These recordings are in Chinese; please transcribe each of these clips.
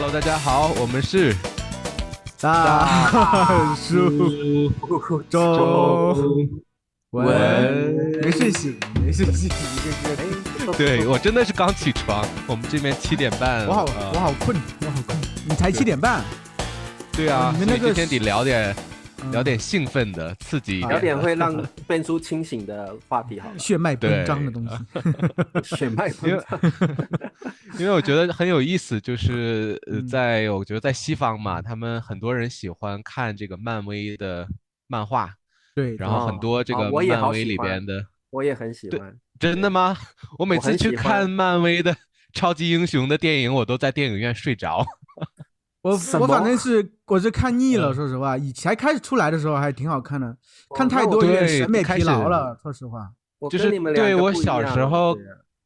Hello，大家好，我们是大叔中文没睡醒，没睡醒，一个个。对我真的是刚起床，我们这边7点半。我好困，我好困。你才7点半？对啊，你们那个今天得聊点兴奋的、刺激一点的，聊点会让变出清醒的话题好了。血脉奔张的东西，血脉奔张。因为我觉得很有意思，就是我觉得在西方嘛，他们很多人喜欢看这个漫威的漫画，对，然后很多这个漫威里边的，我也很喜欢。真的吗？我每次去看漫威的超级英雄的电影，我都在电影院睡着。我反正我是看腻了，说实话，以前开始出来的时候还挺好看的，看太多有点审美疲劳了，说实话。就是对我小时候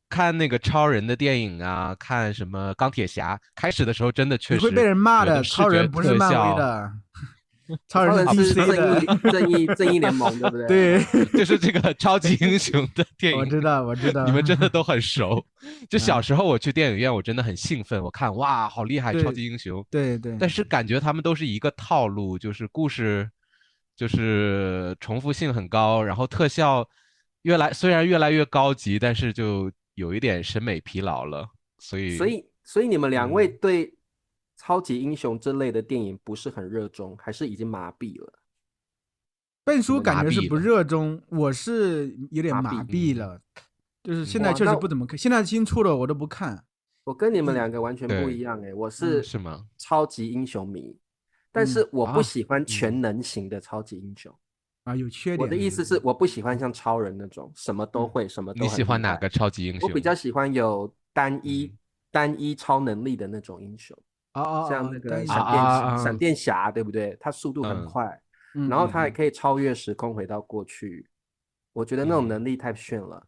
看那个超人的电影啊，看什么钢铁侠，开始的时候真的确实你会被人骂的，超人不是漫威的。超人是 DC 的正义联盟，对不对？对，就是这个超级英雄的电影。我知道，你们真的都很熟。就小时候我去电影院，我真的很兴奋，我看哇，好厉害，超级英雄。对。但是感觉他们都是一个套路，就是故事，就是重复性很高，然后特效虽然越来越高级，但是就有一点审美疲劳了。所以你们两位对超级英雄这类的电影不是很热衷，还是已经麻痹了？笨叔感觉是不热衷，我是有点麻痹了，就是现在确实不怎么看，现在新出的我都不看。我跟你们两个完全不一样我是超级英雄迷，但是我不喜欢全能型的超级英雄啊，有缺点。我的意思是，我不喜欢像超人那种什么都会，什么都很厉害。你喜欢哪个超级英雄？我比较喜欢有单一超能力的那种英雄。像那个闪电侠，对不对？他速度很快，然后他还可以超越时空回到过去。我觉得那种能力太炫了。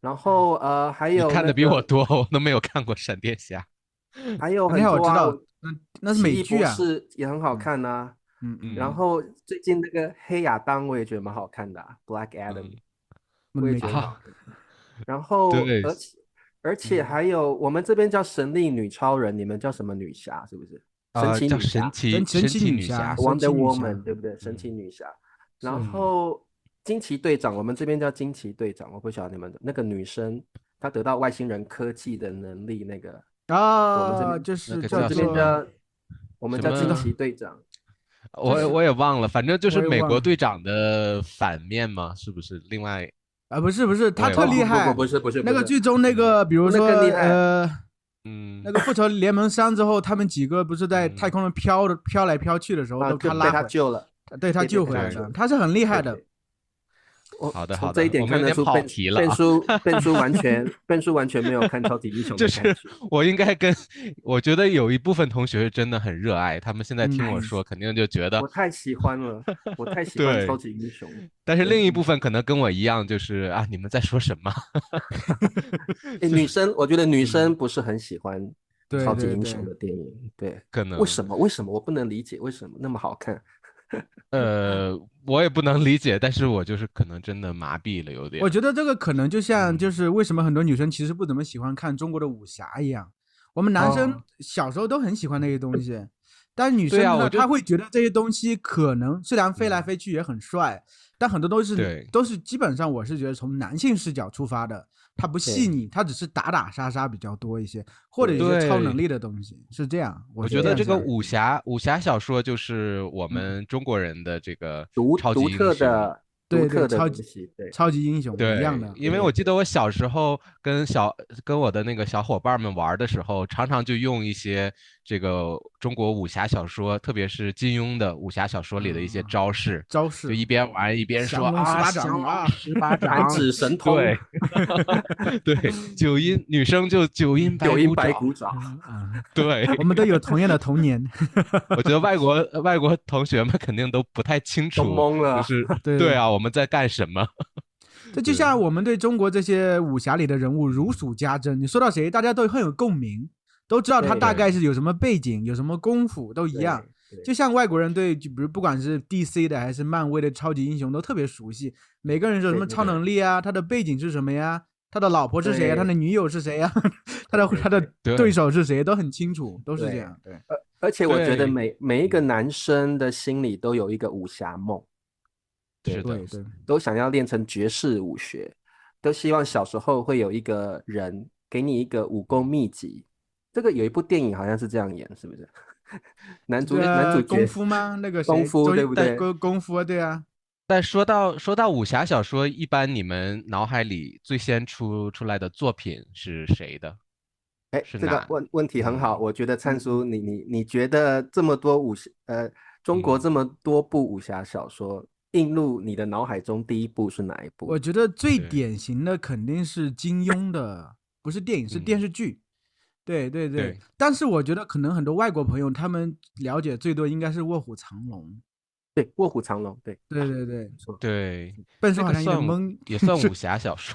然后还有你看的比我多，我都没有看过闪电侠。还有很多我知道，那是美剧啊，是也很好看啊。然后最近那个黑亚当我也觉得蛮好看的，Black Adam，我也觉得很好看。然后而且还有我们这边叫神力女超人，你们叫什么女侠？是不是？神奇女侠 ，Wonder Woman， 对不对？神奇女侠。然后惊奇队长，我们这边叫惊奇队长，我不晓得你们的那个女生，她得到外星人科技的能力，那个就是这边叫我们叫惊奇队长。我也忘了，反正就是美国队长的反面嘛，是不是？另外不是，他特厉害，不是那个剧中那个，比如说那个复仇联盟3之后，他们几个不是在太空中飘来飘去的时候，都被他救了，对他救回来了，他是很厉害的。好的，从这一点看得出笨叔完全没有看超级英雄的感觉。就是我觉得有一部分同学是真的很热爱，他们现在听我说，肯定就觉得我太喜欢了，我太喜欢超级英雄。但是另一部分可能跟我一样，就是你们在说什么？女生，我觉得女生不是很喜欢超级英雄的电影，对，可能为什么我不能理解为什么那么好看。我也不能理解，但是我就是可能真的麻痹了有点。我觉得这个可能就像就是为什么很多女生其实不怎么喜欢看中国的武侠一样，我们男生小时候都很喜欢那些东西，但是女生呢，她会觉得这些东西可能虽然飞来飞去也很帅，但很多都是基本上我是觉得从男性视角出发的，它不细腻，它只是打打杀杀比较多一些，或者一些超能力的东西，是这样。我觉得这个武侠小说就是我们中国人的这个超级英雄对超级英雄一样的。因为我记得我小时候跟我的那个小伙伴们玩的时候，常常就用一些这个中国武侠小说，特别是金庸的武侠小说里的一些招式，就一边玩一边说18掌弹指神通，对，女生就九阴白骨爪，对，我们都有同样的童年。我觉得外国同学们肯定都不太清楚，都懵了，就是对啊，我们在干什么？这就像我们对中国这些武侠里的人物如数家珍，你说到谁，大家都很有共鸣，都知道他大概是有什么背景，有什么功夫，都一样。就像外国人对，比如不管是 DC 的还是漫威的超级英雄都特别熟悉，每个人说什么超能力啊，他的背景是什么呀，他的老婆是谁，他的女友是谁呀，他的对手是谁，都很清楚，都是这样。对，而且我觉得每一个男生的心里都有一个武侠梦，对，都想要练成绝世武学，都希望小时候会有一个人给你一个武功秘籍。这个有一部电影好像是这样演，是不是？男主角功夫吗？那个功夫对不对？功夫对啊。但说到武侠小说，一般你们脑海里最先出来的作品是谁的？这个问题很好，我觉得灿叔，你觉得这么多中国这么多部武侠小说，映入你的脑海中第一部是哪一部？我觉得最典型的肯定是金庸的，不是电影，是电视剧。对，但是我觉得可能很多外国朋友他们了解最多应该是《卧虎藏龙》。对，《卧虎藏龙》对，对，笨叔好像有点懵，也算武侠小说。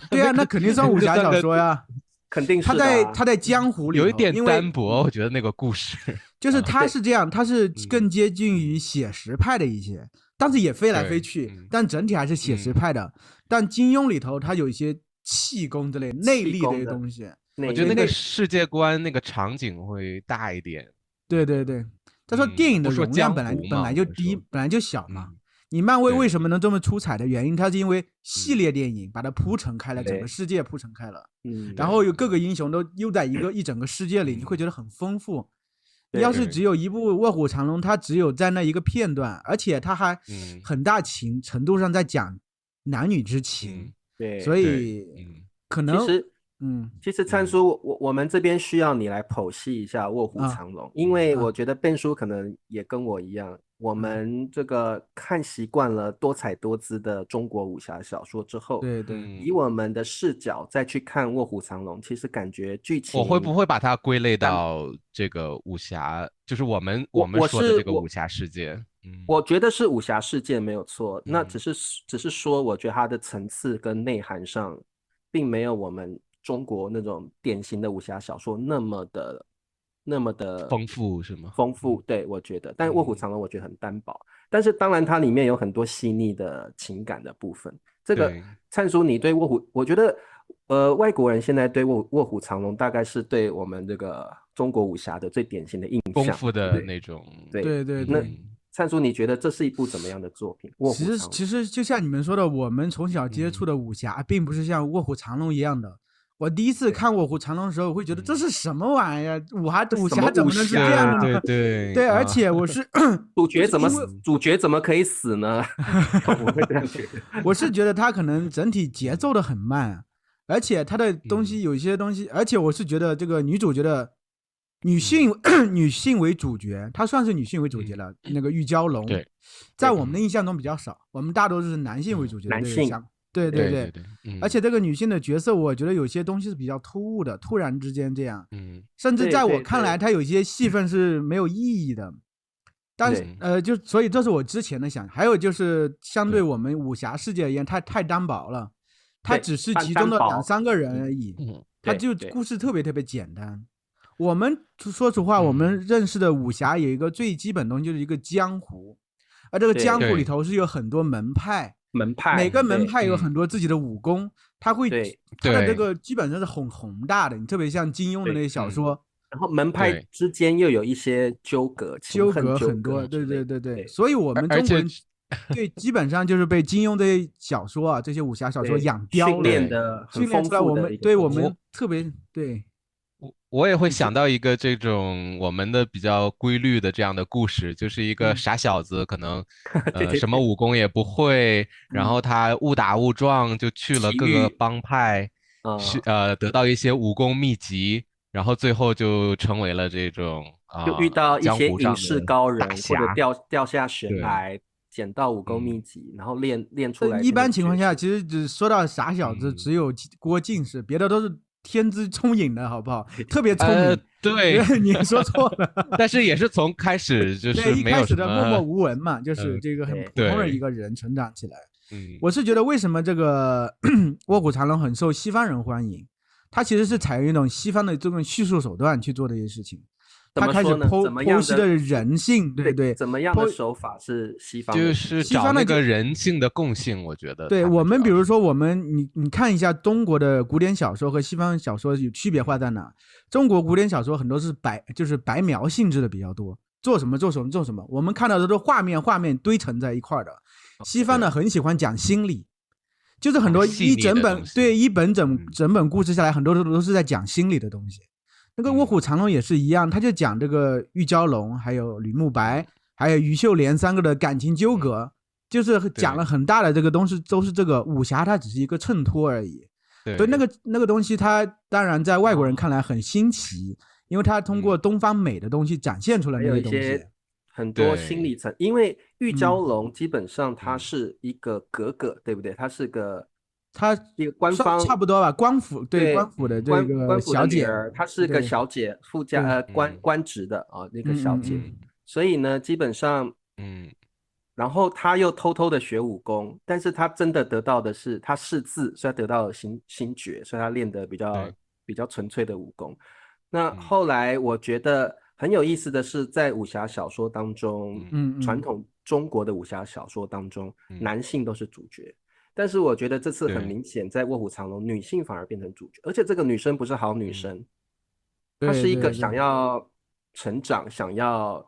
对啊，那肯定算武侠小说呀，肯定是他在江湖里有一点单薄，我觉得那个故事就是他是这样，他是更接近于写实派的一些，但是也飞来飞去，但整体还是写实派的。但金庸里头他有一些气功之类内力的一些东西，我觉得那个世界观那个场景会大一点。对，他说电影的容量本来就低，本来就小嘛。你漫威为什么能这么出彩的原因，它是因为系列电影把它铺陈开了，整个世界铺陈开了，然后有各个英雄都又在一整个世界里，你会觉得很丰富。要是只有一部《卧虎藏龙》，它只有在那一个片段，而且它还很大程度上在讲男女之情，所以可能其实灿叔，我们这边需要你来剖析一下《卧虎藏龙》，因为我觉得Ben叔可能也跟我一样，我们这个看习惯了多彩多姿的中国武侠小说之后，对，以我们的视角再去看《卧虎藏龙》，其实感觉剧情，我会不会把它归类到这个武侠，就是我们说的这个武侠世界？我觉得是武侠世界没有错，那只是说，我觉得它的层次跟内涵上，并没有我们中国那种典型的武侠小说那么的丰富，是吗？丰富，对，我觉得。但《卧虎藏龙》我觉得很单薄，但是当然它里面有很多细腻的情感的部分。这个灿叔，你对卧虎，我觉得外国人现在对卧虎藏龙大概是对我们这个中国武侠的最典型的印象，丰富的那种。对。那灿叔，你觉得这是一部怎么样的作品？其实就像你们说的，我们从小接触的武侠，并不是像《卧虎藏龙》一样的。我第一次看《卧虎藏龙》的时候，我会觉得这是什么玩意儿？武侠怎么能是这样的呢？对，而且我是主角怎么可以死呢？我会这样觉得。我是觉得他可能整体节奏的很慢，而且他的东西有一些东西，而且我是觉得这个女主角的女性为主角，她算是女性为主角了。那个玉娇龙，在我们的印象中比较少，我们大多数是男性为主角。男性。对，而且这个女性的角色，我觉得有些东西是比较突兀的，突然之间这样，甚至在我看来，她有些戏份是没有意义的。但是所以这是我之前的想，还有就是相对我们武侠世界而言，太单薄了，它只是其中的2-3个人而已，它就故事特别特别简单。我们说实话，我们认识的武侠有一个最基本的东西，就是一个江湖，而这个江湖里头是有很多门派，每个门派有很多自己的武功，它的这个基本上是很宏大的，你特别像金庸的那些小说，然后门派之间又有一些纠葛很多，对，所以我们中国人对基本上就是被金庸这些小说啊，这些武侠小说养刁了，训练出来，我们特别对。我也会想到一个这种我们的比较规律的这样的故事，就是一个傻小子，可能什么武功也不会，然后他误打误撞就去了各个帮派，得到一些武功秘籍，然后最后就成为了这种就遇到一些隐士高人，或者掉下悬崖捡到武功秘籍，然后练出来。一般情况下，其实只说到傻小子，只有郭靖是，别的都是天资聪颖的，好不好？特别聪明。对，你说错了。但是也是从开始就是一开始的默默无闻嘛，就是这个很普通的一个人成长起来。我是觉得为什么这个卧虎藏龙很受西方人欢迎，它其实是采用一种西方的这种叙述手段去做这些事情。他开始剖析的人性，对对，怎么样的手法是西方的？就是找那个人性的共性，我觉得。对，我们比如说你看一下中国的古典小说和西方小说有区别化在哪？中国古典小说很多是就是白描性质的比较多，做什么，我们看到的都是画面堆成在一块的。西方呢很喜欢讲心理，就是很多一整本故事下来，很多都是在讲心理的东西。那个《卧虎藏龙》也是一样，他就讲这个玉娇龙，还有吕慕白，还有于秀莲三个的感情纠葛，就是讲了很大的这个东西，都是这个武侠它只是一个衬托而已。所以那个东西，它当然在外国人看来很新奇，因为它通过东方美的东西展现出来那些东西。很多心理层，因为玉娇龙基本上它是一个格格，对不对？它是个。她一个官方差不多吧，官府的这个小姐，她是个小姐，副家官职的啊，那个小姐。所以呢，基本上然后她又偷偷的学武功，但是她真的得到的是她识字，所以她得到了心诀，所以她练得比较纯粹的武功。那后来我觉得很有意思的是，在武侠小说当中，传统中国的武侠小说当中，男性都是主角。但是我觉得这次很明显，在《卧虎藏龙》女性反而变成主角，而且这个女生不是好女生，她是一个想要成长，想要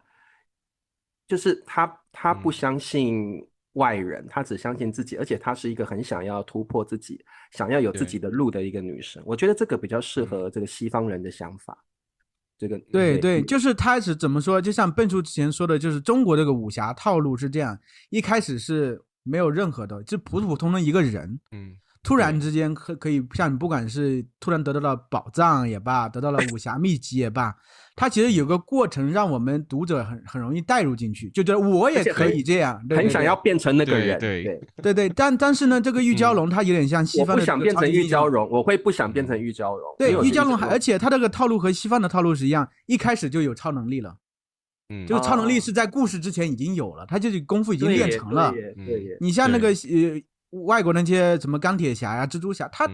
就是她不相信外人，她只相信自己，而且她是一个很想要突破自己，想要有自己的路的一个女生。我觉得这个比较适合这个西方人的想法。这个对，就是他是怎么说？就像笨叔之前说的，就是中国这个武侠套路是这样，一开始是。没有任何的，就普普通通一个人，突然之间可以像你不管是突然得到了宝藏也罢，得到了武侠秘籍也罢，它其实有个过程让我们读者很容易带入进去，就觉得我也可以这样，很想要变成那个人，对。但是呢，这个玉娇龙它有点像西方的，我不想变成玉娇龙，我会不想变成玉娇龙。对，玉娇龙，而且它这个套路和西方的套路是一样，一开始就有超能力了。就是超能力是在故事之前已经有了，他就是功夫已经练成了。你像那个外国那些什么钢铁侠呀、蜘蛛侠，他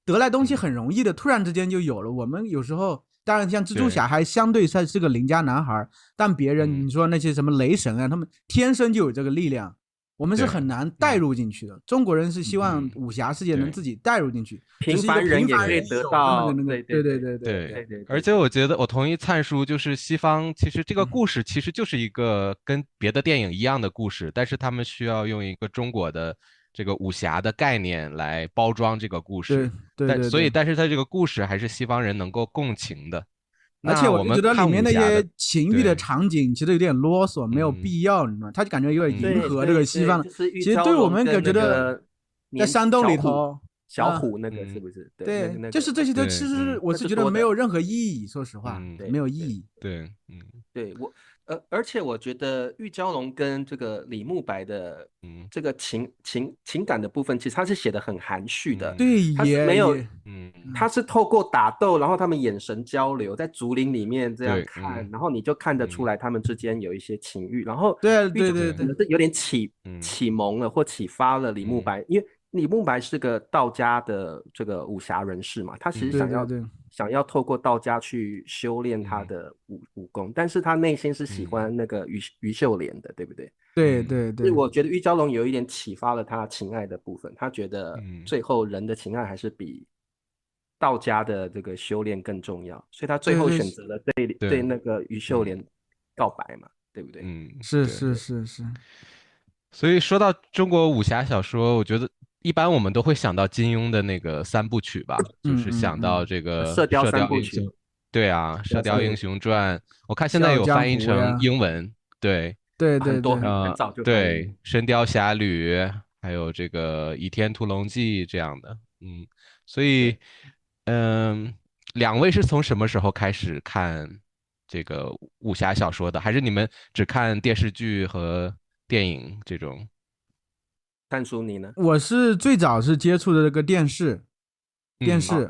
得来东西很容易的，突然之间就有了。我们有时候当然像蜘蛛侠还相对算是个邻家男孩，但别人你说那些什么雷神啊，他们天生就有这个力量。我们是很难带入进去的。中国人是希望武侠世界能自己带入进去，平凡人也可以得到。对。而且我觉得我同意灿叔，就是西方其实这个故事其实就是一个跟别的电影一样的故事，但是他们需要用一个中国的这个武侠的概念来包装这个故事。对。但是他这个故事还是西方人能够共情的。而且我觉得里面那些情欲的场景其实有点啰嗦，没有必要，你知道吗？他就感觉有点迎合这个西方。其实对我们觉得在山洞里头，小虎那个是不是？对，就是这些都其实我是觉得没有任何意义，说实话，没有意义。对，而且我觉得玉娇龙跟这个李慕白的这个情感的部分，其实他是写的很含蓄的。对，他是没有，他是透过打斗，然后他们眼神交流，在竹林里面这样看，然后你就看得出来他们之间有一些情欲，然后对，有点启蒙了或启发了李慕白，因为李慕白是个道家的这个武侠人士嘛，他其实想要透过道家去修炼他的武功，但是他内心是喜欢那个于秀莲的，对不对？对。所以我觉得玉娇龙有一点启发了他情爱的部分，他觉得最后人的情爱还是比道家的这个修炼更重要，所以他最后选择了对那个于秀莲告白嘛，对不对？是。所以说到中国武侠小说，我觉得一般我们都会想到金庸的那个3部曲吧，就是想到这个射雕3部曲。对啊，射雕英雄传，我看现在有翻译成英文。对，很早就对，神雕侠侣，还有这个倚天屠龙记这样的。所以两位是从什么时候开始看这个武侠小说的？还是你们只看电视剧和电影这种？看书你呢？我是最早是接触的这个电视，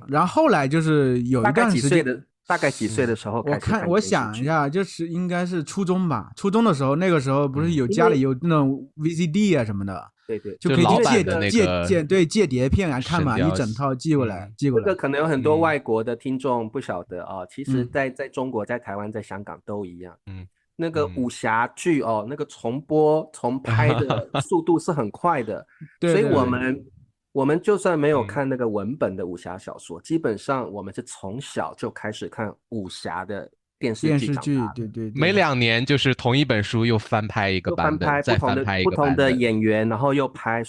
然后后来就是有一段时间大概几岁的时候开始看？我想一下，就是应该是初中吧。初中的时候，那个时候不是家里有那种 VCD 啊什么的，对对，就可以去借碟片来看嘛，一整套寄过来。这个可能有很多外国的听众不晓得啊，其实在中国、在台湾、在香港都一样。那个武侠剧哦，那个重播重拍的速度是很快的，所以我们就算没有看那个文本的武侠小说，基本上我们是从小就开始看武侠的电视剧，对，每2年就是同一本书又翻拍一个版本，再翻拍一个版本，不同的演员，然后又拍，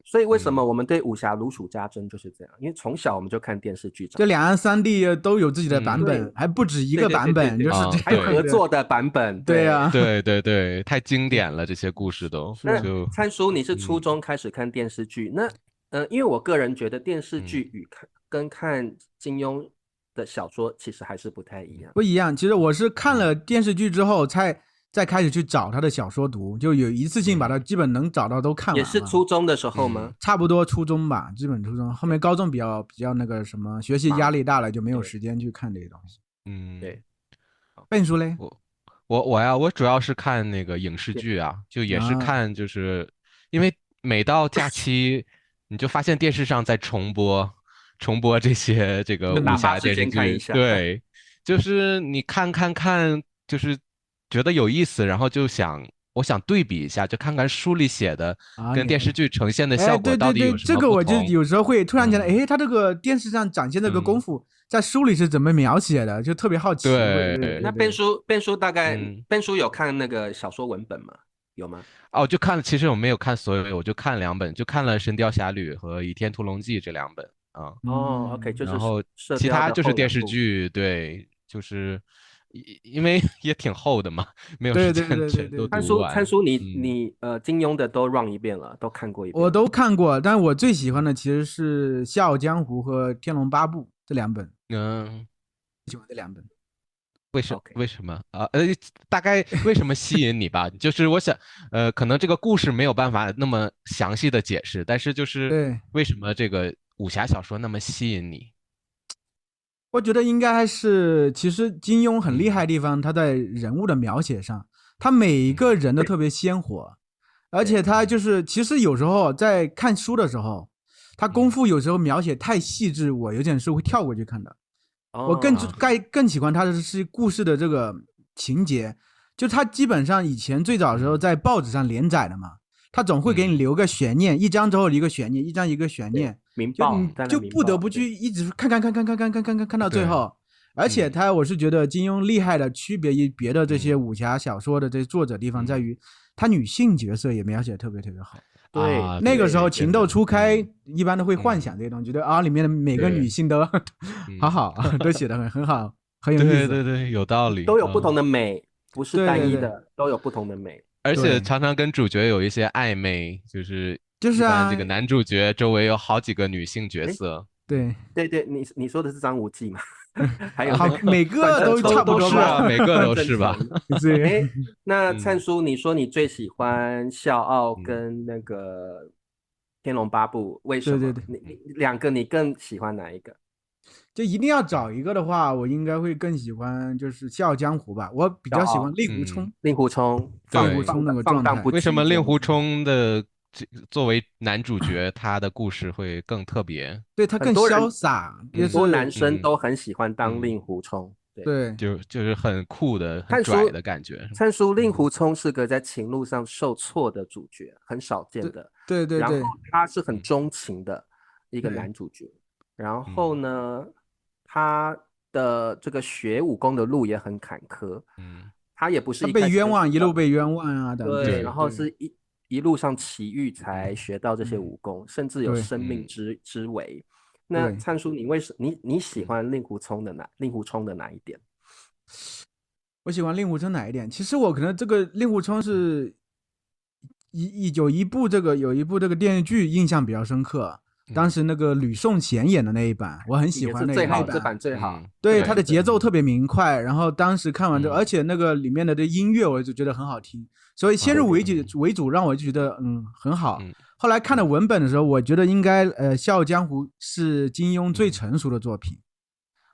所以为什么我们对武侠如数家珍就是这样？因为从小我们就看电视剧，就两岸三地都有自己的版本，还不止一个版本，就是还有合作的版本。对啊，对，太经典了，这些故事都。那灿叔，你是初中开始看电视剧，那因为我个人觉得电视剧跟看金庸的小说其实还是不太一样。不一样，其实我是看了电视剧之后再开始去找他的小说读，就有一次性把他基本能找到都看完了。也是初中的时候吗？差不多初中吧，基本初中。后面高中比较那个什么，学习压力大了就没有时间去看这些东西。对。笨叔嘞？我主要是看那个影视剧啊，就也是看，就是因为每到假期，你就发现电视上在重播这些这个武侠电视剧，对，就是你看，就是觉得有意思，然后我想对比一下，就看看书里写的跟电视剧呈现的效果到底有什么不同。这个我就有时候会突然觉得，他这个电视上展现这个功夫，在书里是怎么描写的，就特别好奇。对，那变叔大概变叔有看那个小说文本吗？有吗？哦，就看了，其实我没有看所有，我就看2本，就看了《神雕侠侣》和《倚天屠龙记》这2本啊。OK， 就是然后其他就是电视剧，对，就是因为也挺厚的嘛，没有时间全都读完。灿叔，你金庸的都 run 一遍了，都看过一遍。我都看过，但我最喜欢的其实是《笑傲江湖》和《天龙八部》这2本。喜欢这2本。为什么啊？大概为什么吸引你吧？就是我想，可能这个故事没有办法那么详细的解释，但是就是为什么这个武侠小说那么吸引你？我觉得应该是，其实金庸很厉害的地方，他在人物的描写上，他每一个人都特别鲜活，而且他就是其实有时候在看书的时候，他功夫有时候描写太细致，我有点是会跳过去看的。我更喜欢他的是故事的这个情节，就他基本上以前最早的时候在报纸上连载的嘛，他总会给你留个悬念，一章之后一个悬念，一章一个悬念，就不得不去一直看到最后。而且我是觉得金庸厉害的区别于别的这些武侠小说的这作者地方在于，他女性角色也描写得特别特别好。对，那个时候情窦初开，一般都会幻想这些东西，觉得里面的每个女性都好，都写得很好，很有意思。对，有道理，都有不同的美，不是单一的，都有不同的美，而且常常跟主角有一些暧昧，就是这个男主角周围有好几个女性角色。对，你说的是张无忌吗？还有每个都差不多吧，每个都是吧。那灿叔，你说你最喜欢笑傲跟那个天龙八部，为什么？你2个你更喜欢哪一个？就一定要找一个的话，我应该会更喜欢就是笑傲江湖吧。我比较喜欢令狐冲，放狐冲那个状态。为什么令狐冲的作为男主角，他的故事会更特别？对，他更潇洒，很多男生都很喜欢当令狐冲。对，就是很酷的、很拽的感觉。灿叔，令狐冲是个在情路上受挫的主角，很少见的。对。然后他是很钟情的一个男主角。然后呢，他的这个学武功的路也很坎坷。他也不是一路被冤枉啊等。对，然后是一路上奇遇才学到这些武功，甚至有生命之危。那灿叔，你喜欢令狐冲的哪一点？我喜欢令狐冲哪一点？其实我可能这个令狐冲是有一部这个电视剧印象比较深刻。当时那个吕颂贤演的那一版，我很喜欢那一版，这版最好。对，他的节奏特别明快，然后当时看完之后，而且那个里面的这音乐我就觉得很好听，所以先入为主，让我就觉得很好。后来看了文本的时候，我觉得应该笑傲江湖是金庸最成熟的作品。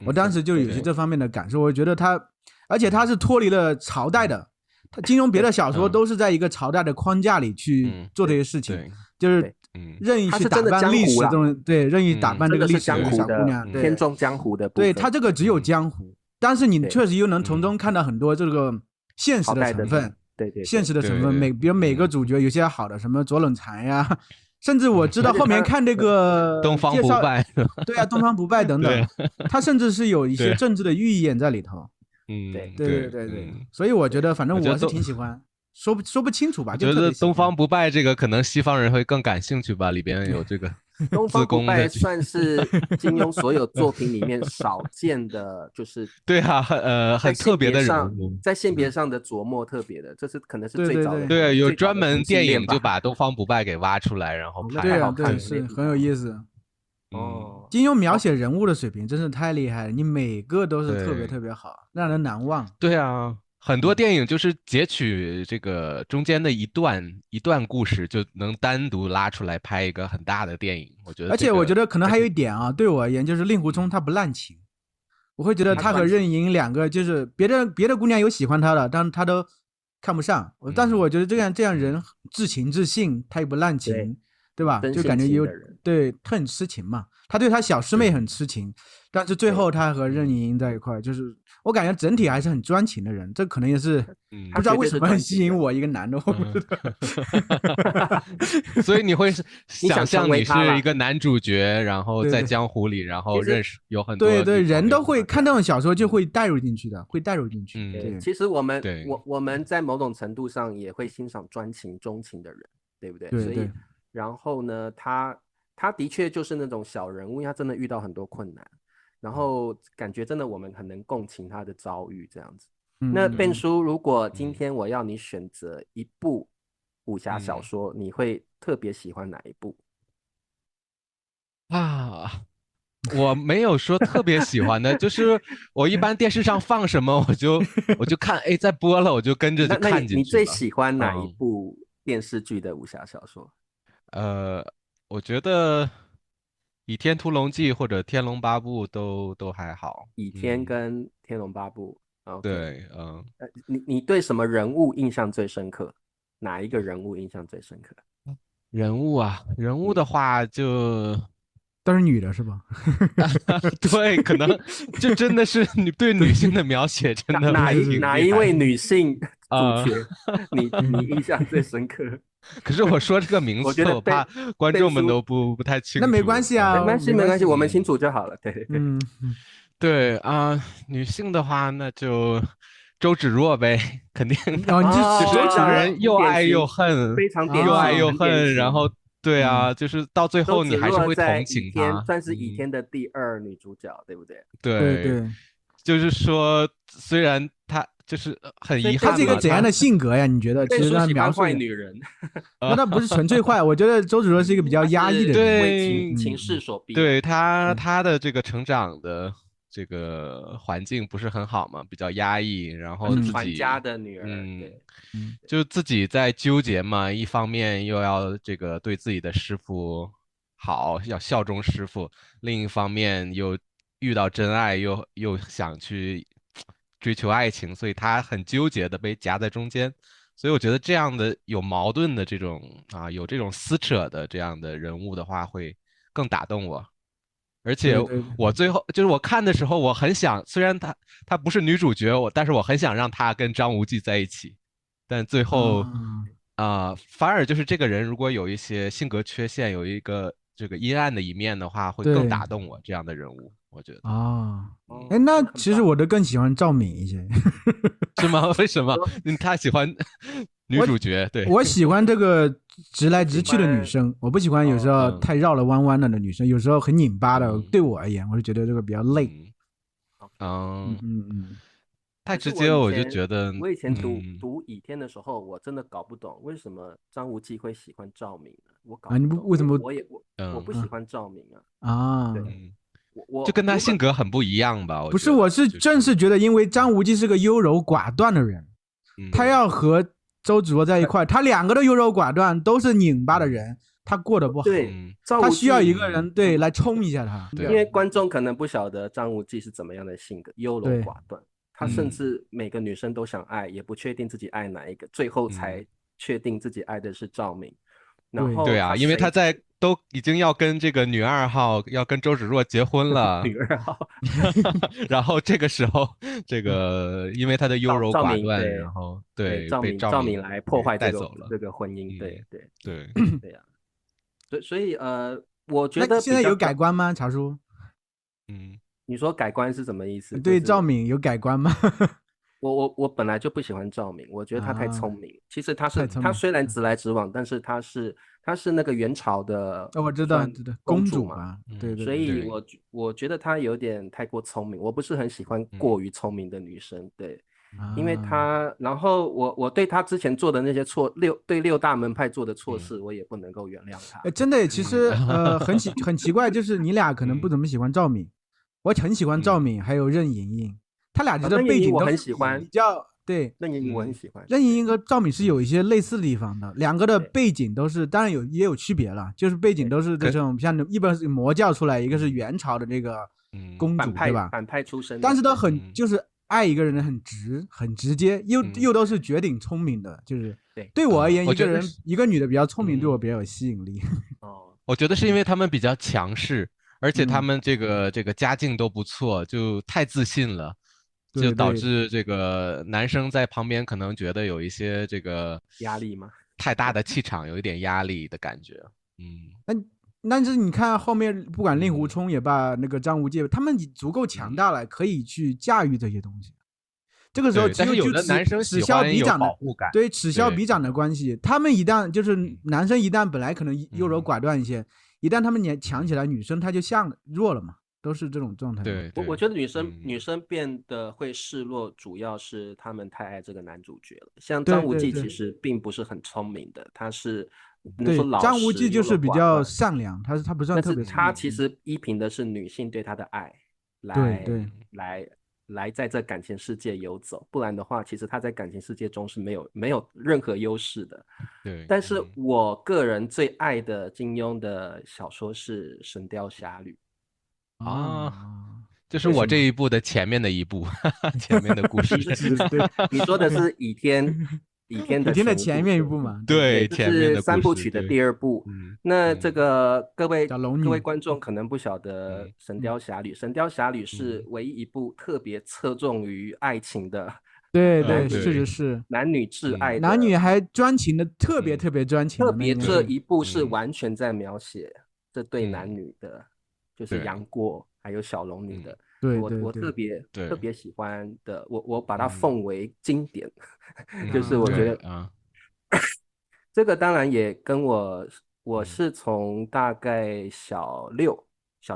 我当时就有些这方面的感受，我觉得而且他是脱离了朝代的，他金庸别的小说都是在一个朝代的框架里去做这些事情，就是任意去打扮历史中，对，任意打扮这个历史的小姑娘，偏重江湖的部分。对，他这个只有江湖，但是你确实又能从中看到很多这个现实的成分，对，现实的成分，比如每个主角有些好的，什么左冷禅呀。甚至我知道后面看这个东方不败，对啊，东方不败等等，他甚至是有一些政治的寓意在里头。对，所以我觉得，反正我是挺喜欢，说不清楚吧。觉得东方不败这个可能西方人会更感兴趣吧，里边有这个。东方不败算是金庸所有作品里面少见的，就是对啊，很特别的人物，在性别上的琢磨特别的，这是可能是最早的。对，有专门电影就把东方不败给挖出来，然后拍，对，是很有意思。金庸描写人物的水平真是太厉害了，你每个都是特别特别好，让人难忘。对啊。很多电影就是截取这个中间的一段故事，就能单独拉出来拍一个很大的电影。我觉得，而且我觉得可能还有一点啊，对我而言就是令狐冲他不滥情，我会觉得他和任盈两个就是别的姑娘有喜欢他的，但他都看不上。但是我觉得这样人至情至性，他也不滥情，对吧？就感觉对他很痴情嘛，他对他小师妹很痴情，但是最后他和任盈盈在一块，就是我感觉整体还是很专情的人，这可能也是不知道为什么很吸引我一个男的，我不知道。所以你会想象你是一个男主角，然后在江湖里，然后认识有很多对，人都会看这种小说就会带入进去的，会带入进去。对，其实我们在某种程度上也会欣赏专情钟情的人，对不对？对，所以然后呢，他的确就是那种小人物，因为他真的遇到很多困难。然后感觉真的我们很能共情他的遭遇这样子。那Ben叔，如果今天我要你选择一部武侠小说，你会特别喜欢哪一部？啊，我没有说特别喜欢的，就是我一般电视上放什么我就看，哎，在播了我就跟着就看进去了。你最喜欢哪一部电视剧的武侠小说？我觉得《倚天屠龙记》或者《天龙八部》都还好。倚天跟《天龙八部》对，你对什么人物印象最深刻？哪一个人物印象最深刻？人物的话就都是女的是吧？对，可能就真的是你对女性的描写真的哪一位女性主角你印象最深刻？可是我说这个名字，我怕观众们都不太清楚。那没关系啊，没关系，我们清楚就好了。对，对啊，女性的话那就周芷若呗，肯定。你就是让人又爱又恨，非常又爱又恨，然后对啊，就是到最后你还是会同情她。算是倚天的第2女主角，对不对？对，就是说虽然她。就是很遗憾，他是一个怎样的性格呀？你觉得？其实他描述坏女人，那不是纯粹坏。我觉得周芷若是一个比较压抑的人，为情势所逼。对他的这个成长的这个环境不是很好嘛，比较压抑，然后自己传家的女儿，就自己在纠结嘛。一方面又要这个对自己的师傅好，要效忠师傅；另一方面又遇到真爱，又想去追求爱情，所以他很纠结的被夹在中间。所以我觉得这样的有矛盾的这种有这种撕扯的这样的人物的话，会更打动我。而且我最后就是我看的时候，我很想，虽然她不是女主角，但是我很想让她跟张无忌在一起。但最后反而就是这个人如果有一些性格缺陷，有一个这个阴暗的一面的话，会更打动我这样的人物。我觉得那其实我都更喜欢赵敏一些。是吗？为什么？他喜欢女主角？对，我喜欢这个直来直去的女生，我不喜欢有时候太绕了弯弯的女生，有时候很拧巴的。对我而言，我就觉得这个比较累。太直接我就觉得。我以前读倚天的时候，我真的搞不懂为什么张无忌会喜欢赵敏呢？我搞不懂。你为什么？我不喜欢赵敏对。就跟他性格很不一样吧？不是，我是正是觉得，因为张无忌是个优柔寡断的人，他要和周芷若在一块，他两个都优柔寡断，都是拧巴的人，他过得不好。对，他需要一个人来冲一下他。因为观众可能不晓得张无忌是怎么样的性格，优柔寡断。他甚至每个女生都想爱，也不确定自己爱哪一个，最后才确定自己爱的是赵敏。然后对啊，因为他都已经要跟这个女2号要跟周芷若结婚了，女2号，然后这个时候这个因为他的优柔寡断，然后被赵敏来破坏带走了这个婚姻，对对呀，所以我觉得现在有改观吗？茶叔，你说改观是什么意思？对赵敏有改观吗？我本来就不喜欢赵敏，我觉得她太聪明。其实她虽然直来直往，但是她是那个元朝的，我知道公主嘛，对，所以我觉得她有点太过聪明，我不是很喜欢过于聪明的女生，对，因为她，然后我对她之前做的那些对6大门派做的错事，我也不能够原谅她。真的，其实很奇怪，就是你俩可能不怎么喜欢赵敏，我很喜欢赵敏，还有任盈盈。他俩的背景我很喜欢，比较对。任盈盈我很喜欢，任盈盈和赵敏是有一些类似的地方的，两个的背景都是，当然也有区别了，就是背景都是这种像一般是魔教出来，一个是元朝的这个公主，对吧？反派出身，但是都就是爱一个人很直接，又都是绝顶聪明的，就是对我而言，一个女的比较聪明，对我比较有吸引力。我觉得是因为他们比较强势，而且他们这个家境都不错，就太自信了。就导致这个男生在旁边可能觉得有一些这个压力吗？太大的气场，有一点压力的感觉。但是你看后面，不管令狐冲也罢，那个张无忌，他们足够强大了，可以去驾驭这些东西。这个时候，但是有的男生此消彼长的保护感，对，此消彼长的关系。他们一旦就是男生一旦本来可能优柔寡断一些，一旦他们强起来，女生她就弱了嘛。都是这种状态。对，我觉得女生变得会示弱，主要是他们太爱这个男主角了。像张无忌其实并不是很聪明的，他是能说老实，张无忌就是比较善良，他不算特别。但是他其实依凭的是女性对他的爱，来在这感情世界游走，不然的话，其实他在感情世界中是没有任何优势的。对，但是我个人最爱的金庸的小说是《神雕侠侣》。就是我这一部的前面的一部，前面的故事。你说的是倚天的前面一部嘛？对，这是3部曲的第2部。那这个各位观众可能不晓得《神雕侠侣》，《神雕侠侣》是唯一一部特别侧重于爱情的。对，确实是男女挚爱的，男女还专情的，特别专情的。特别这一部是完全在描写这对男女的。就是杨过还有小龙女的，我特别喜欢的，我把它奉为经典，就是我觉得这个当然也跟我是从大概小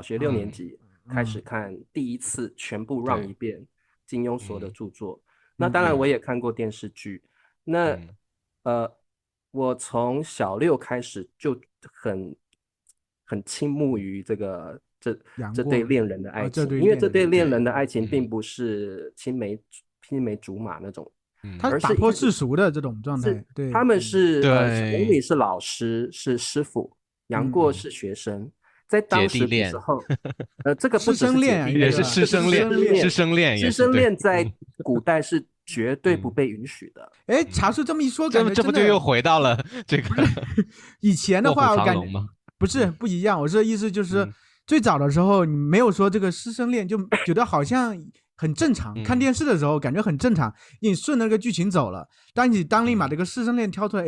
学6年级开始看第一次全部让一遍金庸所有的著作，那当然我也看过电视剧，那我从小6开始就很倾慕于这对恋人的爱情，因为这对恋人的爱情并不是青梅竹马那种，他打破世俗的这种状态。对，他们是小龙女是老师，是师傅，杨过是学生，在当时的时候，这个不师生恋也是师生恋，师生恋在古代是绝对不被允许的。茶叔这么一说，感觉这不就又回到了这个以前的话，我感觉不一样。我这意思就是。最早的时候，你没有说这个师生恋，就觉得好像很正常。看电视的时候感觉很正常，你顺那个剧情走了。当你把这个师生恋挑出来，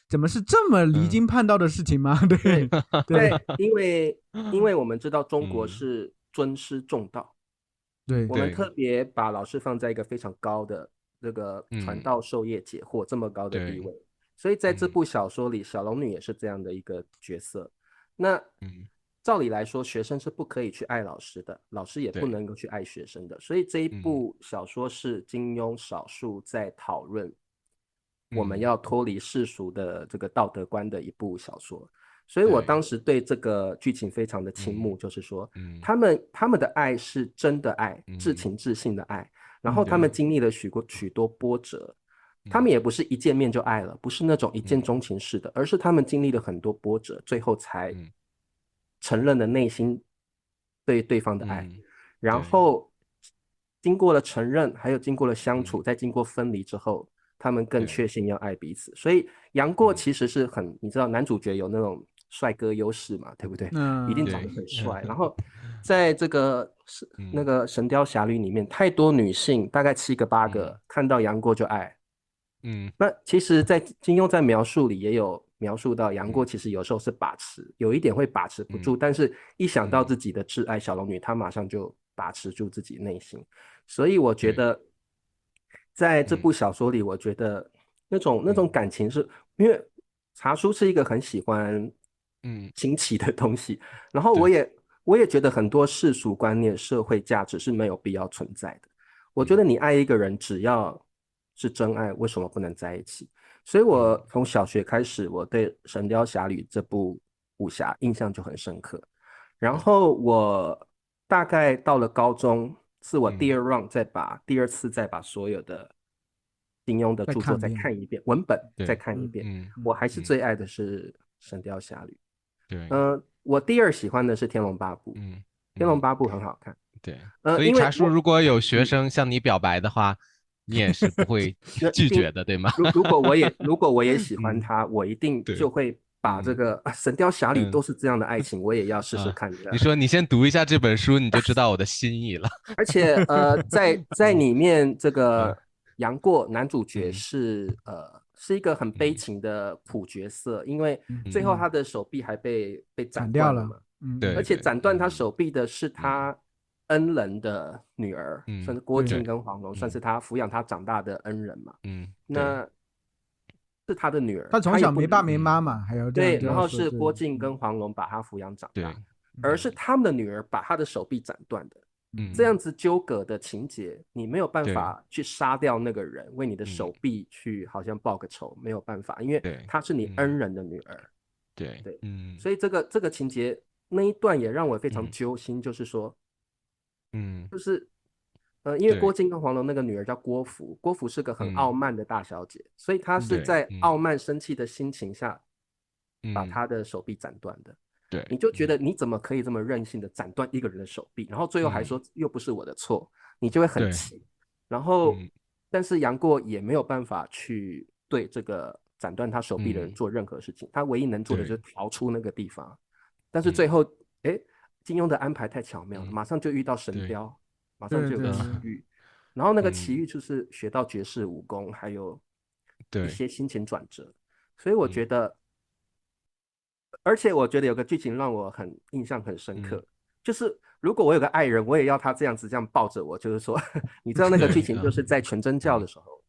怎么是这么离经叛道的事情吗？对，因为我们知道中国是尊师重道，对，我们特别把老师放在一个非常高的这个传道授业解惑这么高的地位，所以在这部小说里，小龙女也是这样的一个角色。那照理来说，学生是不可以去爱老师的，老师也不能够去爱学生的，所以这一部小说是金庸少数在讨论我们要脱离世俗的这个道德观的一部小说，所以我当时对这个剧情非常的倾慕，就是说他们的爱是真的爱，至情至性的爱，然后他们经历了许多波折，他们也不是一见面就爱了，不是那种一见钟情式的，而是他们经历了很多波折，最后才承认了内心对对方的爱，然后经过了承认，还有经过了相处，再经过分离之后，他们更确信要爱彼此。所以杨过其实是很，你知道男主角有那种帅哥优势嘛，对不对？一定长得很帅。然后在这个那个《神雕侠侣》里面，太多女性，大概7个8个，看到杨过就爱。那其实，在金庸在描述里也有描述到，杨过其实有时候是把持，有一点会把持不住，但是一想到自己的挚爱小龙女，他马上就把持住自己内心。所以我觉得，在这部小说里，我觉得那种感情是，因为茶叔是一个很喜欢惊奇的东西，然后我也觉得很多世俗观念、社会价值是没有必要存在的。我觉得你爱一个人，只要是真爱，为什么不能在一起？所以我从小学开始，我对《神雕侠侣》这部武侠印象就很深刻。然后我大概到了高中，是我第二次再把所有的金庸的著作再看一遍，文本再看一遍。我还是最爱的是《神雕侠侣》。我第二喜欢的是《天龙八部》。天龙八部很好看。对，所以茶叔如果有学生向你表白的话，你也是不会拒绝的，对吗？如果我也喜欢他，我一定就会把这个《神雕侠侣》都是这样的爱情，我也要试试看。你说你先读一下这本书，你就知道我的心意了。而且在里面这个杨过男主角是一个很悲情的普角色，因为最后他的手臂还被斩掉了嘛。对，而且斩断他手臂的是他恩人的女儿，算是郭靖跟黄蓉，算是他抚养他长大的恩人嘛。那是他的女儿，他从小没爸没妈嘛，还有对，然后是郭靖跟黄蓉把他抚养长大，而是他们的女儿把他的手臂斩断的。这样子纠葛的情节，你没有办法去杀掉那个人，为你的手臂去好像报个仇，没有办法，因为她是你恩人的女儿。对，所以这个情节那一段也让我非常揪心，就是说，就是因为郭靖跟黄蓉那个女儿叫郭芙，郭芙是个很傲慢的大小姐，所以她是在傲慢生气的心情下把她的手臂斩断的。对，你就觉得你怎么可以这么任性的斩断一个人的手臂，然后最后还说又不是我的错，你就会很气。然后但是杨过也没有办法去对这个斩断他手臂的人做任何事情，他唯一能做的就是逃出那个地方。但是最后金庸的安排太巧妙了，马上就遇到神雕，马上就有个奇遇，然后那个奇遇就是学到绝世武功，还有一些心情转折。所以我觉得而且我觉得有个剧情让我印象很深刻，就是如果我有个爱人，我也要他这样抱着我，就是说你知道那个剧情就是在全真教的时候，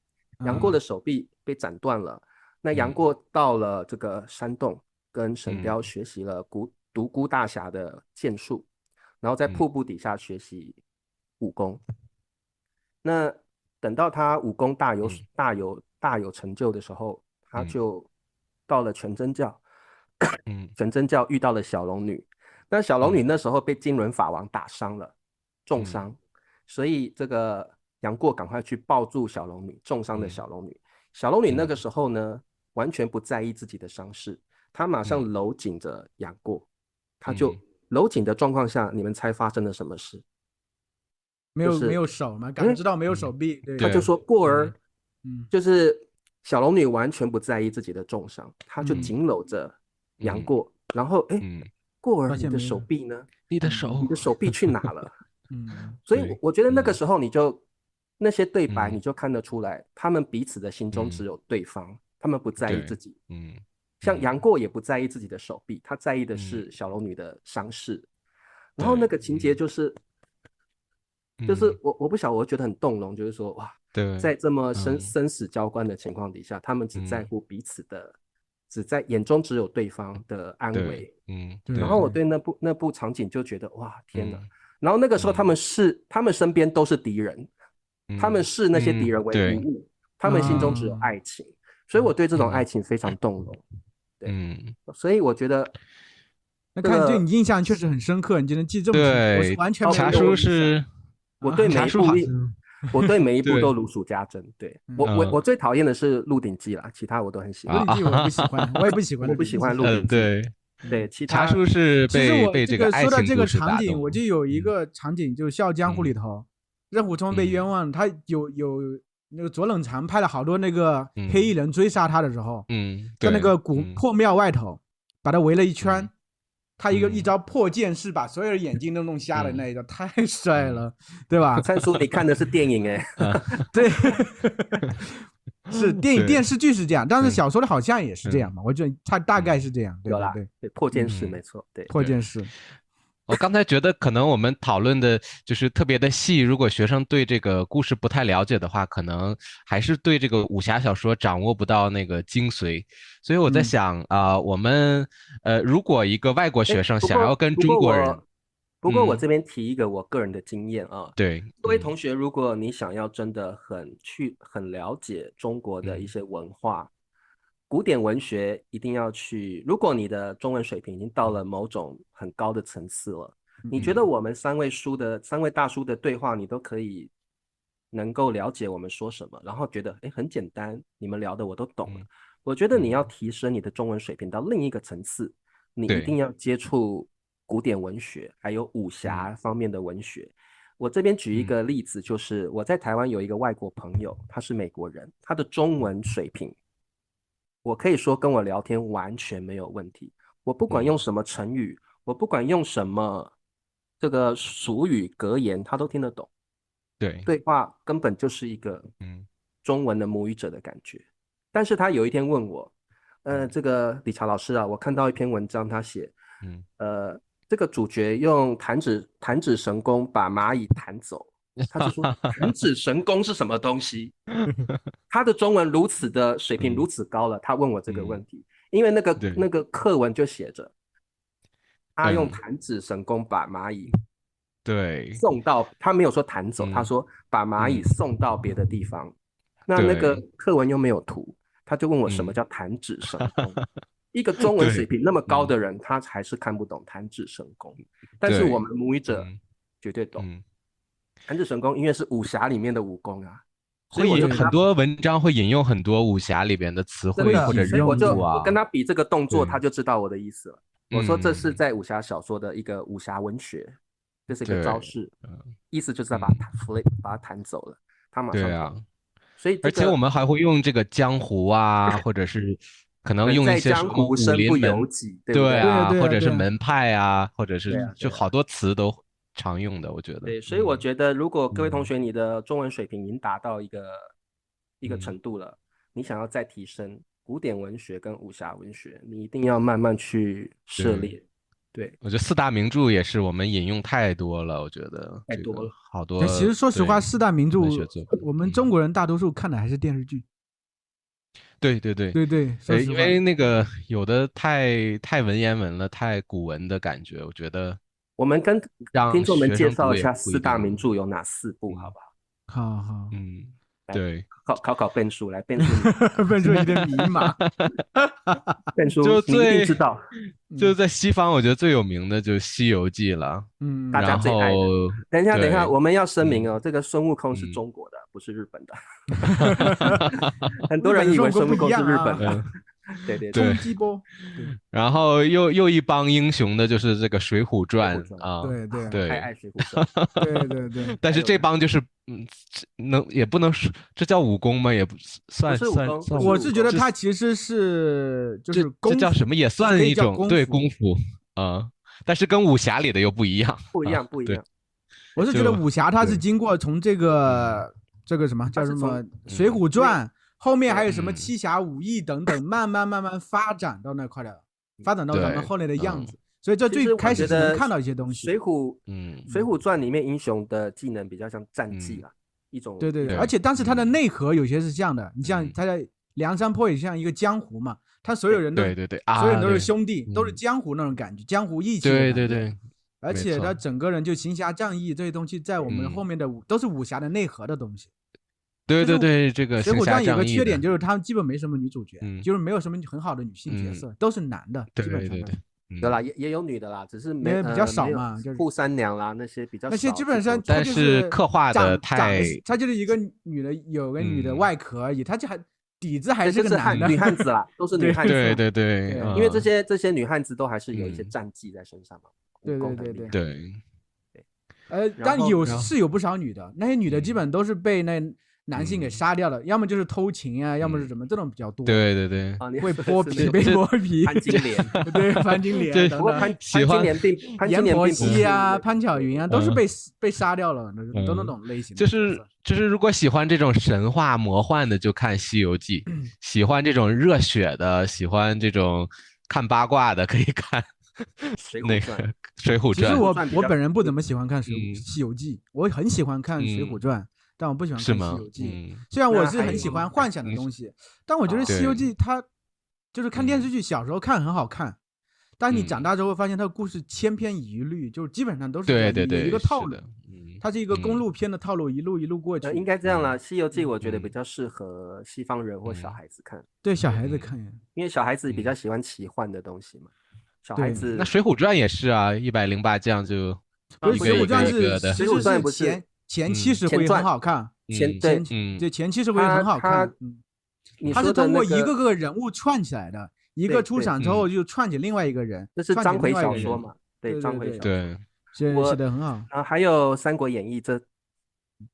杨过的手臂被斩断了，那杨过到了这个山洞跟神雕学习了独孤大侠的剑术，然后在瀑布底下学习武功。那等到他武功大有成就的时候，他就到了全真教。全真教遇到了小龙女，但小龙女那时候被金轮法王打伤了，重伤，所以这个杨过赶快去抱住小龙女，重伤的小龙女。小龙女那个时候呢，完全不在意自己的伤势，她马上搂紧着杨过，她就搂紧的状况下，你们猜发生了什么事？没有手吗？感知到没有手臂，她就说过儿，就是小龙女完全不在意自己的重伤，她就紧搂着杨过，然后过儿，你的手臂呢？你的手臂去哪了？所以我觉得那个时候那些对白你就看得出来，他们彼此的心中只有对方，他们不在意自己。像杨过也不在意自己的手臂，他在意的是小龙女的伤势。然后那个情节就是我不晓得，我觉得很动容，就是说哇，在这么生死交关的情况底下，他们只在乎彼此的。只在眼中只有对方的安危，然后我对那部场景就觉得哇天哪！然后那个时候他们身边都是敌人，他们视那些敌人为无物，他们心中只有爱情，所以我对这种爱情非常动容。所以我觉得那看对你印象确实很深刻，你就能记这么清楚，我是完全没有。茶叔是，我对每一部都如数家珍。对，我最讨厌的是《鹿鼎记》啦，其他我都很喜欢。鹿鼎记我不喜欢，我也不喜欢。我不喜欢《鹿鼎记》。对，其他茶叔是被这个爱情说到这个场景，我就有一个场景，就是《笑傲江湖》里头，任虎冲被冤枉，他有那个左冷禅派了好多那个黑衣人追杀他的时候，在那个破庙外头把他围了一圈，他一招破剑是把所有人眼睛都弄瞎的那一招，太帅了，对吧？灿叔，你看的是电影对。是电视剧是这样，但是小说的好像也是这样嘛，我觉得它大概是这样，对吧？对，破剑式没错，对，破剑式。我刚才觉得可能我们讨论的就是特别的细，如果学生对这个故事不太了解的话，可能还是对这个武侠小说掌握不到那个精髓。所以我在想我们如果一个外国学生想要跟中国人，不过我这边提一个我个人的经验对，各位同学，如果你想要真的很了解中国的一些文化，古典文学一定要去。如果你的中文水平已经到了某种很高的层次了，你觉得我们三位大叔的对话，你都可以能够了解我们说什么，然后觉得很简单，你们聊的我都懂了。我觉得你要提升你的中文水平到另一个层次，你一定要接触古典文学还有武侠方面的文学。我这边举一个例子，就是我在台湾有一个外国朋友，他是美国人，他的中文水平我可以说跟我聊天完全没有问题，我不管用什么成语，我不管用什么这个俗语格言，他都听得懂。对话根本就是一个中文的母语者的感觉。但是他有一天问我这个理查老师啊，我看到一篇文章，他写这个主角用弹指神功把蚂蚁弹走，他就说弹指神功是什么东西？他的中文如此的水平如此高了，他问我这个问题，因为那个课文就写着他用弹指神功把蚂蚁送到，他没有说弹走，他说把蚂蚁送到别的地方。那个课文又没有图，他就问我什么叫弹指神功。一个中文水平那么高的人，他还是看不懂弹指神功，但是我们母语者绝对懂。弹指神功因为是武侠里面的武功啊，所以很多文章会引用很多武侠里边的词汇或者人物啊。我跟他比这个动作，他就知道我的意思了。我说这是在武侠小说的一个武侠文学，这是一个招式，意思就是要把它弹走了，他马上对啊。所以而且我们还会用这个江湖啊，或者是可能用一些什么武林门，对啊，或者是门派啊，或者是就好多词都常用的，我觉得。对，所以我觉得如果各位同学你的中文水平已经达到一个程度了，你想要再提升古典文学跟武侠文学，你一定要慢慢去涉猎。对，我觉得四大名著也是我们引用太多了，我觉得太多了，好多。其实说实话，四大名著我们中国人大多数看的还是电视剧。对，因为那个有的太文言文了，太古文的感觉，我觉得。我们跟听众们介绍一下四大名著有哪4部，好不好？好，对，考笨叔来，笨叔笨叔有点迷茫，笨叔你一定知道，就在西方，我觉得最有名的就是《西游记》了，大家最爱的。等一下，我们要声明这个孙悟空是中国的，不是日本的。很多人以为孙悟空是日本的。对，冲击波。然后又一帮英雄的，就是这个《水浒传》啊，对，太爱《水浒传》。对。但是这帮就是也不能说这叫武功吗？也不算。我是觉得他其实是就是这叫什么？也算一种对功夫啊，但是跟武侠里的又不一样。不一样。我是觉得武侠它是经过从这个什么叫什么《水浒传》。后面还有什么七侠五义等等，慢慢发展到那块的，发展到咱们后来的样子。所以这最开始能看到一些东西。水浒传里面英雄的技能比较像战技啦，一种。对，而且但是它的内核有些是这样的，你像它在梁山泊也像一个江湖嘛，他所有人都所有人都是兄弟，都是江湖那种感觉，江湖义气。对。而且他整个人就行侠仗义这些东西，在我们后面的都是武侠的内核的东西。对，这个《水浒传》有个缺点就是他们基本没什么女主角，就是没有什么很好的女性角色，都是男的，基本上。对啦，也有女的啦，只是比较少嘛，就是扈三娘啦那些比较少。那些基本上，但是刻画的太，他就是一个女的，有个女的外壳而已，他就还底子还是个男的女汉子啦，都是女汉子。对，因为这些女汉子都还是有一些战绩在身上嘛。对。但有不少女的，那些女的基本都是被那男性给杀掉的，要么就是偷情啊，要么是什么，这种比较多。对对对，会剥皮，被剥皮。潘金莲，对，潘金莲。不过潘金莲并阎婆惜啊，潘巧云啊，都是被杀掉了，都那种类型的。就是如果喜欢这种神话魔幻的，就看《西游记》；喜欢这种热血的，喜欢这种看八卦的，可以看那个《水浒传》。其实我本人不怎么喜欢看《西游记》，我很喜欢看《水浒传》。但我不喜欢看《西游记》，虽然我是很喜欢幻想的东西，但我觉得《西游记》它就是看电视剧，小时候看很好看，但你长大之后发现它的故事千篇一律，就是基本上都是有一个套路，它是一个公路片的套路，一路过去。应该这样啦，《西游记》我觉得比较适合西方人或小孩子看，对小孩子看，因为小孩子比较喜欢奇幻的东西嘛。小孩子那《水浒传》也是啊，108将就《水浒传》《水浒传》不是。前70回很好看，前70回很好看。他是通过一个个人物串起来的，一个出场之后就串起另外一个人。这是章回小说嘛？对，章回小说。对，写的很好。还有《三国演义》，这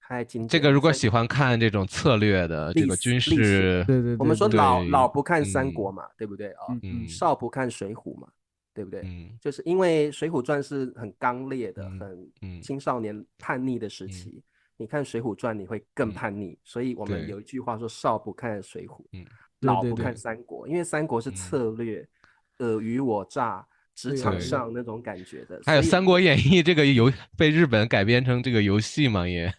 太经典。这个如果喜欢看这种策略的这个军事，对，我们说老不看三国嘛，对不对啊？少不看水浒嘛。对不对？就是因为《水浒传》是很刚烈的、很青少年叛逆的时期，你看《水浒传》你会更叛逆，所以我们有一句话说：“少不看水浒，老不看三国。”因为三国是策略、尔虞我诈、职场上那种感觉的。还有《三国演义》这个被日本改编成这个游戏嘛，也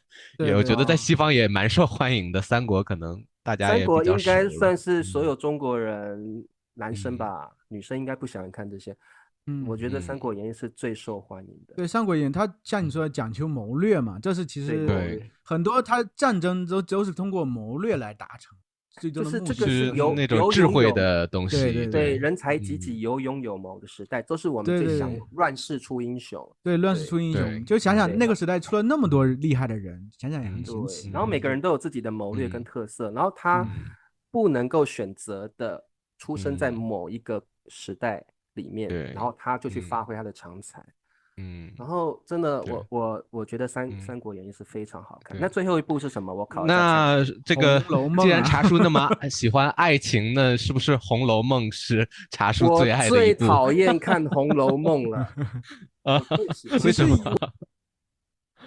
我觉得在西方也蛮受欢迎的。三国可能大家也比较熟。三国应该算是所有中国人。男生吧，女生应该不喜欢看这些。我觉得《三国演义》是最受欢迎的。对，《三国演义》它像你说的讲求谋略嘛，这是其实很多它战争都是通过谋略来达成。就是这个是有那种智慧的东西，对，人才济济，有勇有谋的时代，都是我们最想乱世出英雄。对，乱世出英雄，就想想那个时代出了那么多厉害的人，想想也很神奇。然后每个人都有自己的谋略跟特色，然后他不能够选择的。出生在某一个时代里面，然后他就去发挥他的长才，然后真的，我觉得三国演义是非常好看。那最后一部是什么？我考一下。那这个既然茶叔那么喜欢爱情呢，是不是《红楼梦》是茶叔最爱的一部？我最讨厌看《红楼梦》了。为什么？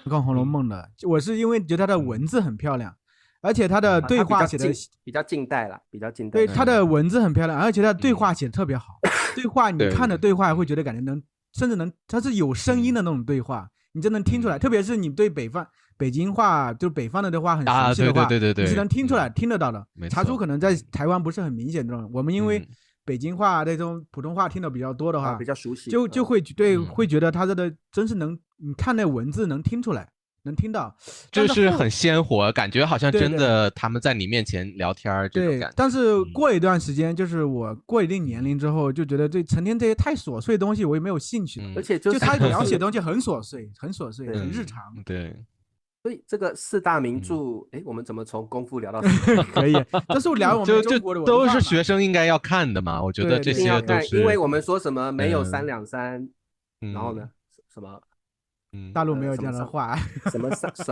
看《红楼梦》的，我是因为觉得它的文字很漂亮。而且他的对话写的比较近代了，比较近代。对，他的文字很漂亮，而且他的对话写的特别好。对话你看的对话会觉得感觉甚至能，它是有声音的那种对话，你就能听出来。特别是你对北京话，就北方的对话很熟悉的话，对，你是能听出来、听得到的。茶叔可能在台湾不是很明显这种，我们因为北京话那种普通话听的比较多的话，比较熟悉，就会会觉得他的真是能，你看那文字能听出来。能听到，就是很鲜活，感觉好像真的他们在你面前聊天这种感觉。但是过一段时间，就是我过一定年龄之后，就觉得成天这些太琐碎的东西，我也没有兴趣了。而且就他描写的东西很琐碎，很日常。对。所以这个四大名著，我们怎么从功夫聊到可以？这是聊我们中国的文化，都是学生应该要看的嘛。我觉得这些都是，因为我们说什么没有三两三，然后呢什么？大陆没有这样的话，什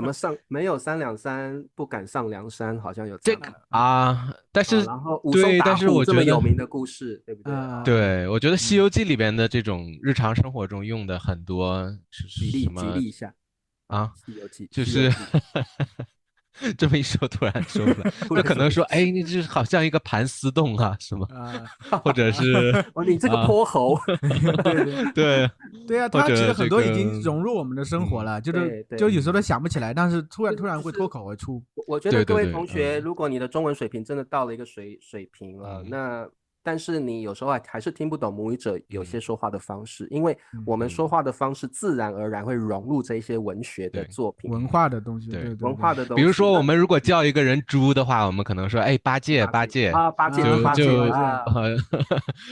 么上没有三两三不敢上梁山，好像有这个啊。但是然后武松打虎这么有名的故事，对不对？对，我觉得《西游记》里边的这种日常生活中用的很多是什么？举例一下啊，《西游记》就是这么一说，突然说出来，就可能说，你这好像一个盘丝洞啊，什么，或者是你这个泼猴，对啊，他其实很多已经融入我们的生活了，就有时候都想不起来，但是突然会脱口而出。我觉得各位同学，如果你的中文水平真的到了一个水平了，那但是你有时候还是听不懂母语者有些说话的方式，因为我们说话的方式自然而然会融入这些文学的作品、文化的东西。对，文化的东西。比如说，我们如果叫一个人猪的话，我们可能说，八戒啊，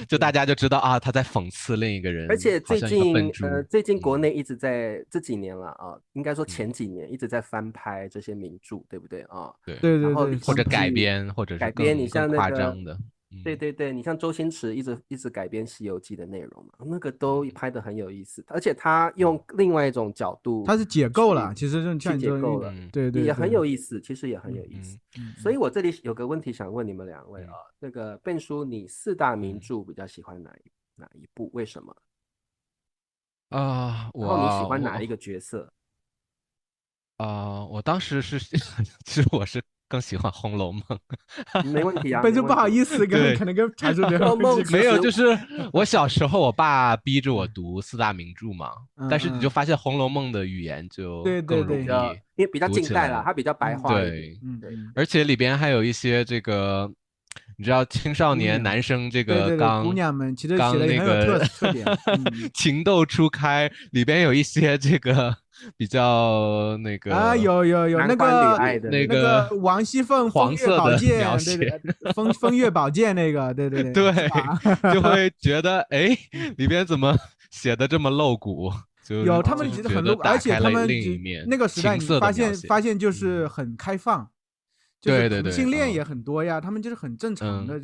就大家就知道啊，他在讽刺另一个人。而且最近国内一直在这几年了啊，应该说前几年一直在翻拍这些名著，对不对啊？对，然后或者改编，或者是改编，你像那个夸张的。对对对，你像周星驰一直改编《西游记》的内容嘛，那个都拍得很有意思，而且他用另外一种角度，他是解构了，其实去解构了，对对，也很有意思，其实也很有意思。所以我这里有个问题想问你们两位啊，那个Ben叔，你4大名著比较喜欢哪一部？为什么？然后你喜欢哪一个角色？我当时是，其实我是更喜欢《红楼梦》。没问题啊，本就不好意思，可能跟阐述的没有，就是我小时候我爸逼着我读4大名著嘛，但是你就发现《红楼梦》的语言就更容易，因为比较近代了，它比较白话一点，对，而且里边还有一些这个。你知道青少年男生这个姑娘们其实刚那个情窦初开，里边有一些这个比较那个有那个王熙凤黄色的描写，对风月宝鉴那个，对，就会觉得哎，里边怎么写的这么露骨？有他们其实很露骨，而且他们那个时代你发现就是很开放。对，同性恋也很多呀，他们就是很正常的，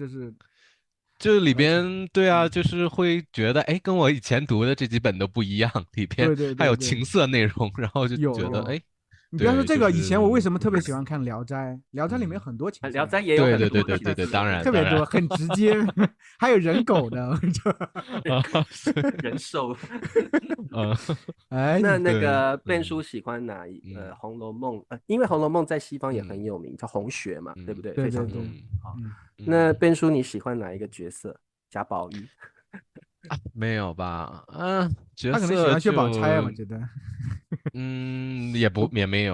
就里边对啊，就是会觉得哎，跟我以前读的这几本都不一样，里边还有情色内容，然后就觉得哎，你不要说这个，以前我为什么特别喜欢看《聊斋》？《聊斋》里面很多情色，《聊斋》也有很多，对，当然特别多，很直接，还有人狗的，人兽。哎，那个Ben叔喜欢哪一《红楼梦》？因为《红楼梦》在西方也很有名，叫红学嘛，对不对？对。好，那Ben叔你喜欢哪一个角色？贾宝玉？没有吧？角色他可能喜欢薛宝钗，我觉得。也没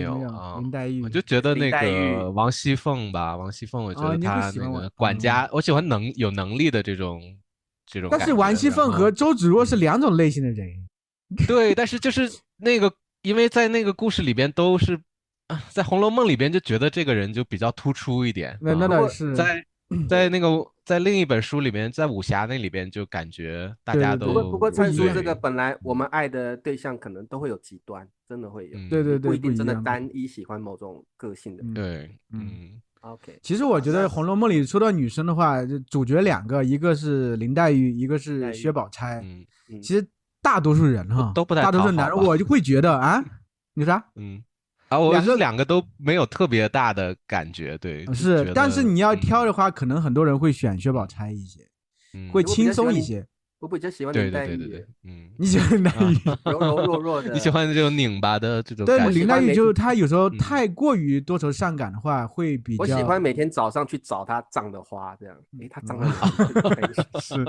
有啊。林黛玉，我就觉得那个王熙凤吧，王熙凤，我觉得她那个管家，我喜欢有能力的这种。但是王熙凤和周芷若是2种类型的人。对，但是就是那个，因为在那个故事里边都是，在《红楼梦》里边就觉得这个人就比较突出一点。那倒是。在那个在另一本书里面，在武侠那里边就感觉大家都不过阐述这个本来我们爱的对象可能都会有极端，真的会有。对，不一定真的单一喜欢某种个性的。对，OK。其实我觉得《红楼梦》里说到女生的话，主角2个，一个是林黛玉，一个是薛宝钗。其实大多数人都不太讨好吧，大多数男人我就会觉得啊，你说啥？我觉得2个都没有特别大的感觉，对。是，但是你要挑的话，可能很多人会选薛宝钗一些，会轻松一些。我比较喜欢林黛玉。对，你喜欢林黛玉？柔柔弱弱的。你喜欢这种拧巴的这种？对，林黛玉就是她有时候太过于多愁善感的话，会比较。我喜欢每天早上去找她葬的花，这样。她葬的是，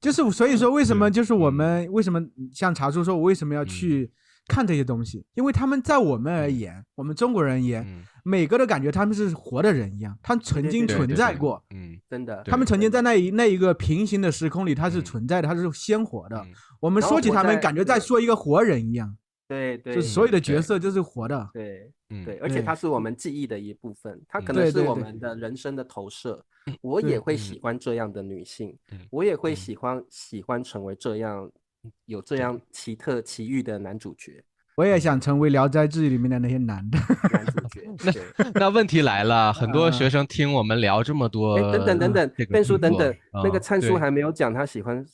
就是所以说为什么就是我们为什么像茶叔说，我为什么要去看这些东西？因为他们在我们而言，我们中国人而言，每个都感觉他们是活的人一样，他曾经存在过。真的，他们曾经在那一个平行的时空里，他是存在的，他是鲜活的。我们说起他们，感觉在说一个活人一样。对，就所有的角色就是活的。对，而且他是我们记忆的一部分，他可能是我们的人生的投射。我也会喜欢这样的女性，我也会喜欢成为这样有这样奇特奇遇的男主角。我也想成为《聊斋志异》里面的那些男主角。那问题来了，很多学生听我们聊这么多，等等，Ben叔等等，那个灿叔还没有讲他喜欢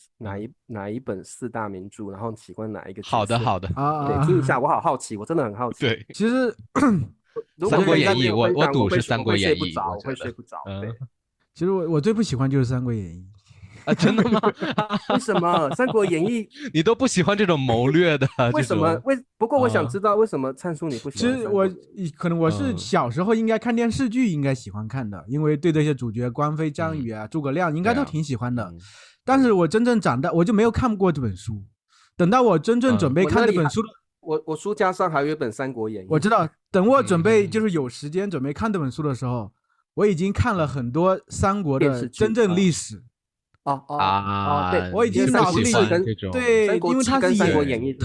哪一本4大名著，然后喜欢哪一个角色。好的对，听一下，我好好奇，我真的很好奇。对，其实《三国演义》，我赌是《三国演义》，我会睡不着。对，其实我最不喜欢就是《三国演义》。真的吗？为什么《三国演义》你都不喜欢这种谋略的？为什么？不过我想知道为什么灿叔你不喜欢？其实可能我是小时候应该看电视剧，应该喜欢看的，因为对这些主角关飞、张宇啊、诸葛亮应该都挺喜欢的。但是我真正长大，我就没有看过这本书。等到我真正准备看这本书，我书架上还有一本《三国演义》。我知道，等我准备就是有时间准备看这本书的时候，我已经看了很多三国的真正历史。对，我已经脑子里对，因为它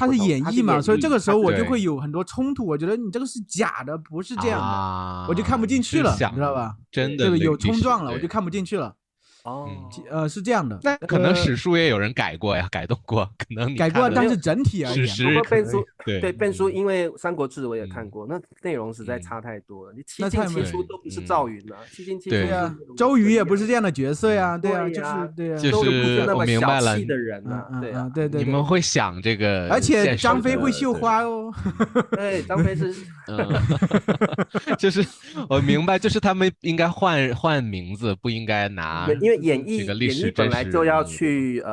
是演义嘛，所以这个时候我就会有很多冲突。我觉得你这个是假的，不是这样的，我就看不进去了，你知道吧？真的有冲撞了，我就看不进去了。是这样的。那可能史书也有人改过呀，改动过，可能你改过，但是整体而言，史实背书对背书，因为《三国志》我也看过，那内容实在差太多了。你七进七出都不是赵云啊，七进七出啊，周瑜也不是这样的角色呀，对啊，就是对啊，就是那么小气的人啊，对啊，对，你们会想这个，而且张飞会绣花哦，对，张飞是，就是我明白，就是他们应该换名字，不应该拿，因为演这个历史本来就要去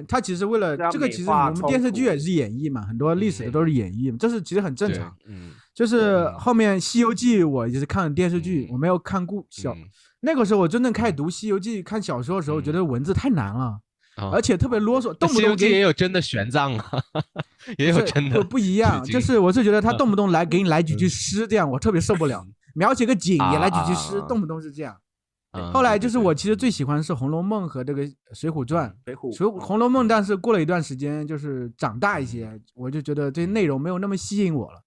他其实为了这个，其实我们电视剧也是演绎嘛，很多历史的都是演绎，这是其实很正常。就是后面《西游记》我就是看电视剧，我没有看那个时候我真正开始读《西游记》看小说的时候，我觉得文字太难了，而且特别啰嗦，动不动《西游记》也有真的玄奘啊，也有真的不一样，就是我是觉得他动不动给你来几句诗，这样我特别受不了。描写个景也来几句诗，动不动是这样。后来就是我其实最喜欢是《红楼梦》和这个《水浒传》。红楼梦，但是过了一段时间，就是长大一些，我就觉得这内容没有那么吸引我了。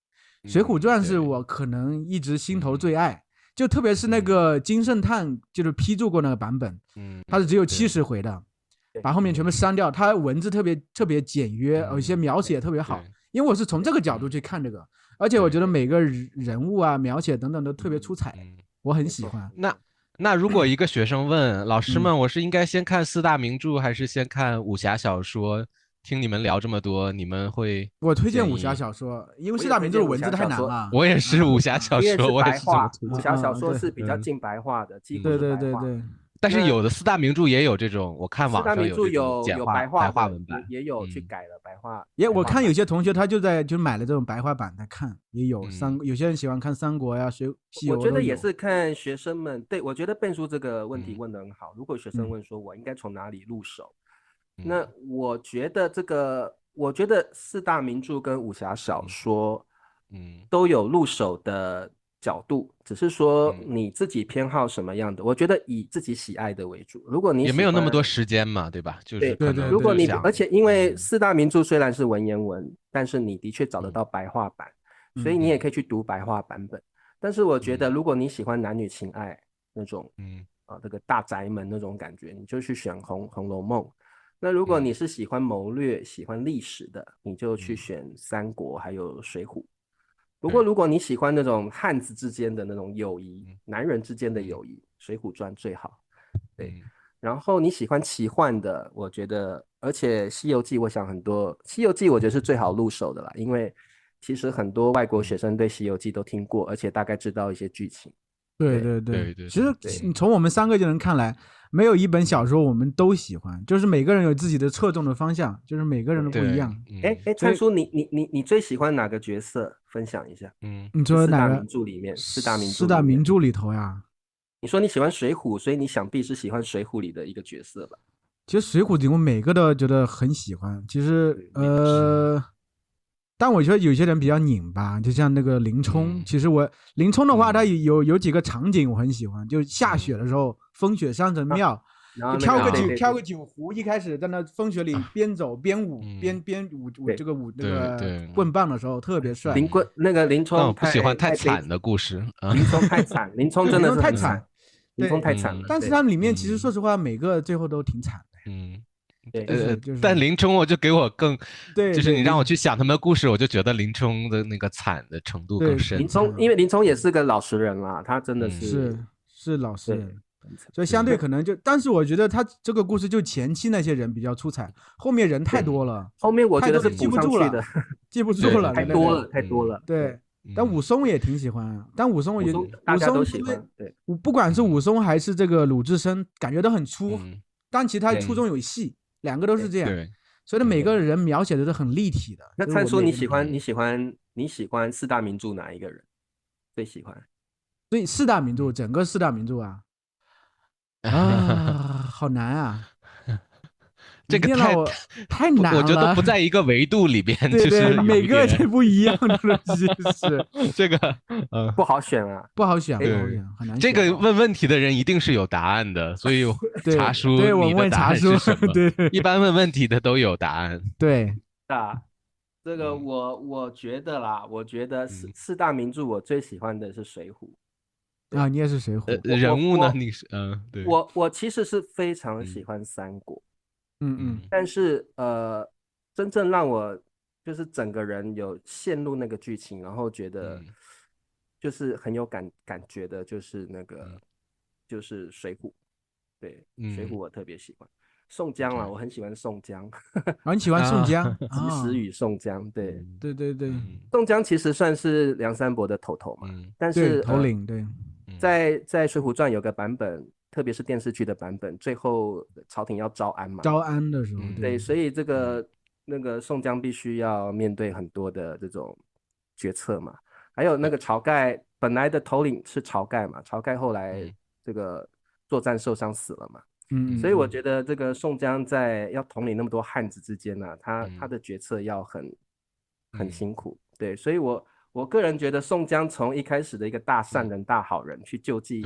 《水浒传》是我可能一直心头最爱，就特别是那个金圣叹就是批注过那个版本，它是只有70回的，把后面全部删掉，它文字特别简约，有些描写也特别好。因为我是从这个角度去看这个，而且我觉得每个人物啊、描写等等都特别出彩，我很喜欢。那如果一个学生问老师们，我是应该先看4大名著，还是先看武侠小说？听你们聊这么多，你们会？我推荐武侠小说，因为4大名著文字太难了。我也是武侠小说，我也是这么推荐。武侠小说是比较近白话的，几乎是白话。对。但是有的4大名著也有这种，我看网上有这种有白话文版，也有去改了白话。我看有些同学他就买了这种白话版在看，也有有些人喜欢看三国呀、西游。我觉得也是看学生们。对，我觉得笨叔这个问题问得很好。如果学生问说我应该从哪里入手，那我觉得4大名著跟武侠小说，都有入手的角度，只是说你自己偏好什么样的。我觉得以自己喜爱的为主。如果你也没有那么多时间嘛，对吧？就是对，如果你而且因为4大名著虽然是文言文，但是你的确找得到白话版，所以你也可以去读白话版本。但是我觉得如果你喜欢男女情爱那种，这个大宅门那种感觉，你就去选《红楼梦》。那如果你是喜欢谋略、喜欢历史的，你就去选三国还有水浒。不过如果你喜欢那种汉子之间的那种友谊，男人之间的友谊，水浒传最好。对，然后你喜欢奇幻的，我觉得，而且西游记我想西游记我觉得是最好入手的啦，因为其实很多外国学生对西游记都听过，而且大概知道一些剧情。对，其实从我们3个人看来，没有一本小说我们都喜欢，就是每个人有自己的侧重的方向，就是每个人都不一样。灿叔，你最喜欢哪个角色？分享一下。你说哪个？4大名著里面，4大名著里头呀。你说你喜欢水浒，所以你想必是喜欢水浒里的一个角色吧？其实水浒里我每个都觉得很喜欢。其实但我觉得有些人比较拧巴，就像那个林冲。其实林冲的话，他有几个场景我很喜欢，就下雪的时候，风雪山神庙，挑个酒壶，一开始在那风雪里边走边舞，边舞这个舞那个棍棒的时候特别帅。那个林冲，我不喜欢太惨的故事。林冲太惨，林冲真的是太惨，林冲太惨了。但是他里面其实说实话，每个最后都挺惨的。但林冲我就给我更，对，就是你让我去想他们的故事，我就觉得林冲的那个惨的程度更深。因为林冲也是个老实人啦，他真的是老实人，所以相对可能但是我觉得他这个故事就前期那些人比较出彩，后面人太多了，后面我觉得是记不住了，记不住了，太多了。对，但武松也挺喜欢，但武松我觉得大家都喜欢，对，不管是武松还是这个鲁智深，感觉都很粗，但其实他粗中有细。2个都是这样，所以每个人描写的都很立体的。那灿叔，你喜欢4大名著哪一个人最喜欢？所以4大名著，整个4大名著啊，好难啊！这个太难了，我觉得不在一个维度里边，对，每个就不一样的东西是这个不好选啊，不好选，很难选。这个问问题的人一定是有答案的，所以茶叔，对，我问茶叔，对，一般问问题的都有答案。对这个我觉得啦，我觉得4大名著我最喜欢的是水浒。啊，你也是水浒。人物呢？你是对。我其实是非常喜欢三国，但是真正让我就是整个人有陷入那个剧情，然后觉得就是很有感觉的，就是那个就是水浒，对，水浒我特别喜欢。宋江啊，我很喜欢宋江。很喜欢宋江，及时雨宋江，对对对对，宋江其实算是梁山伯的头嘛，但是头领对，在《水浒传》有个版本，特别是电视剧的版本，最后朝廷要招安嘛，招安的时候，对，所以这个那个宋江必须要面对很多的这种决策嘛，还有那个晁盖本来的头领是晁盖嘛，晁盖后来这个作战受伤死了嘛。所以我觉得这个宋江在要统领那么多汉子之间呢，他的决策要很辛苦，对，所以我个人觉得宋江从一开始的一个大善人、大好人去救济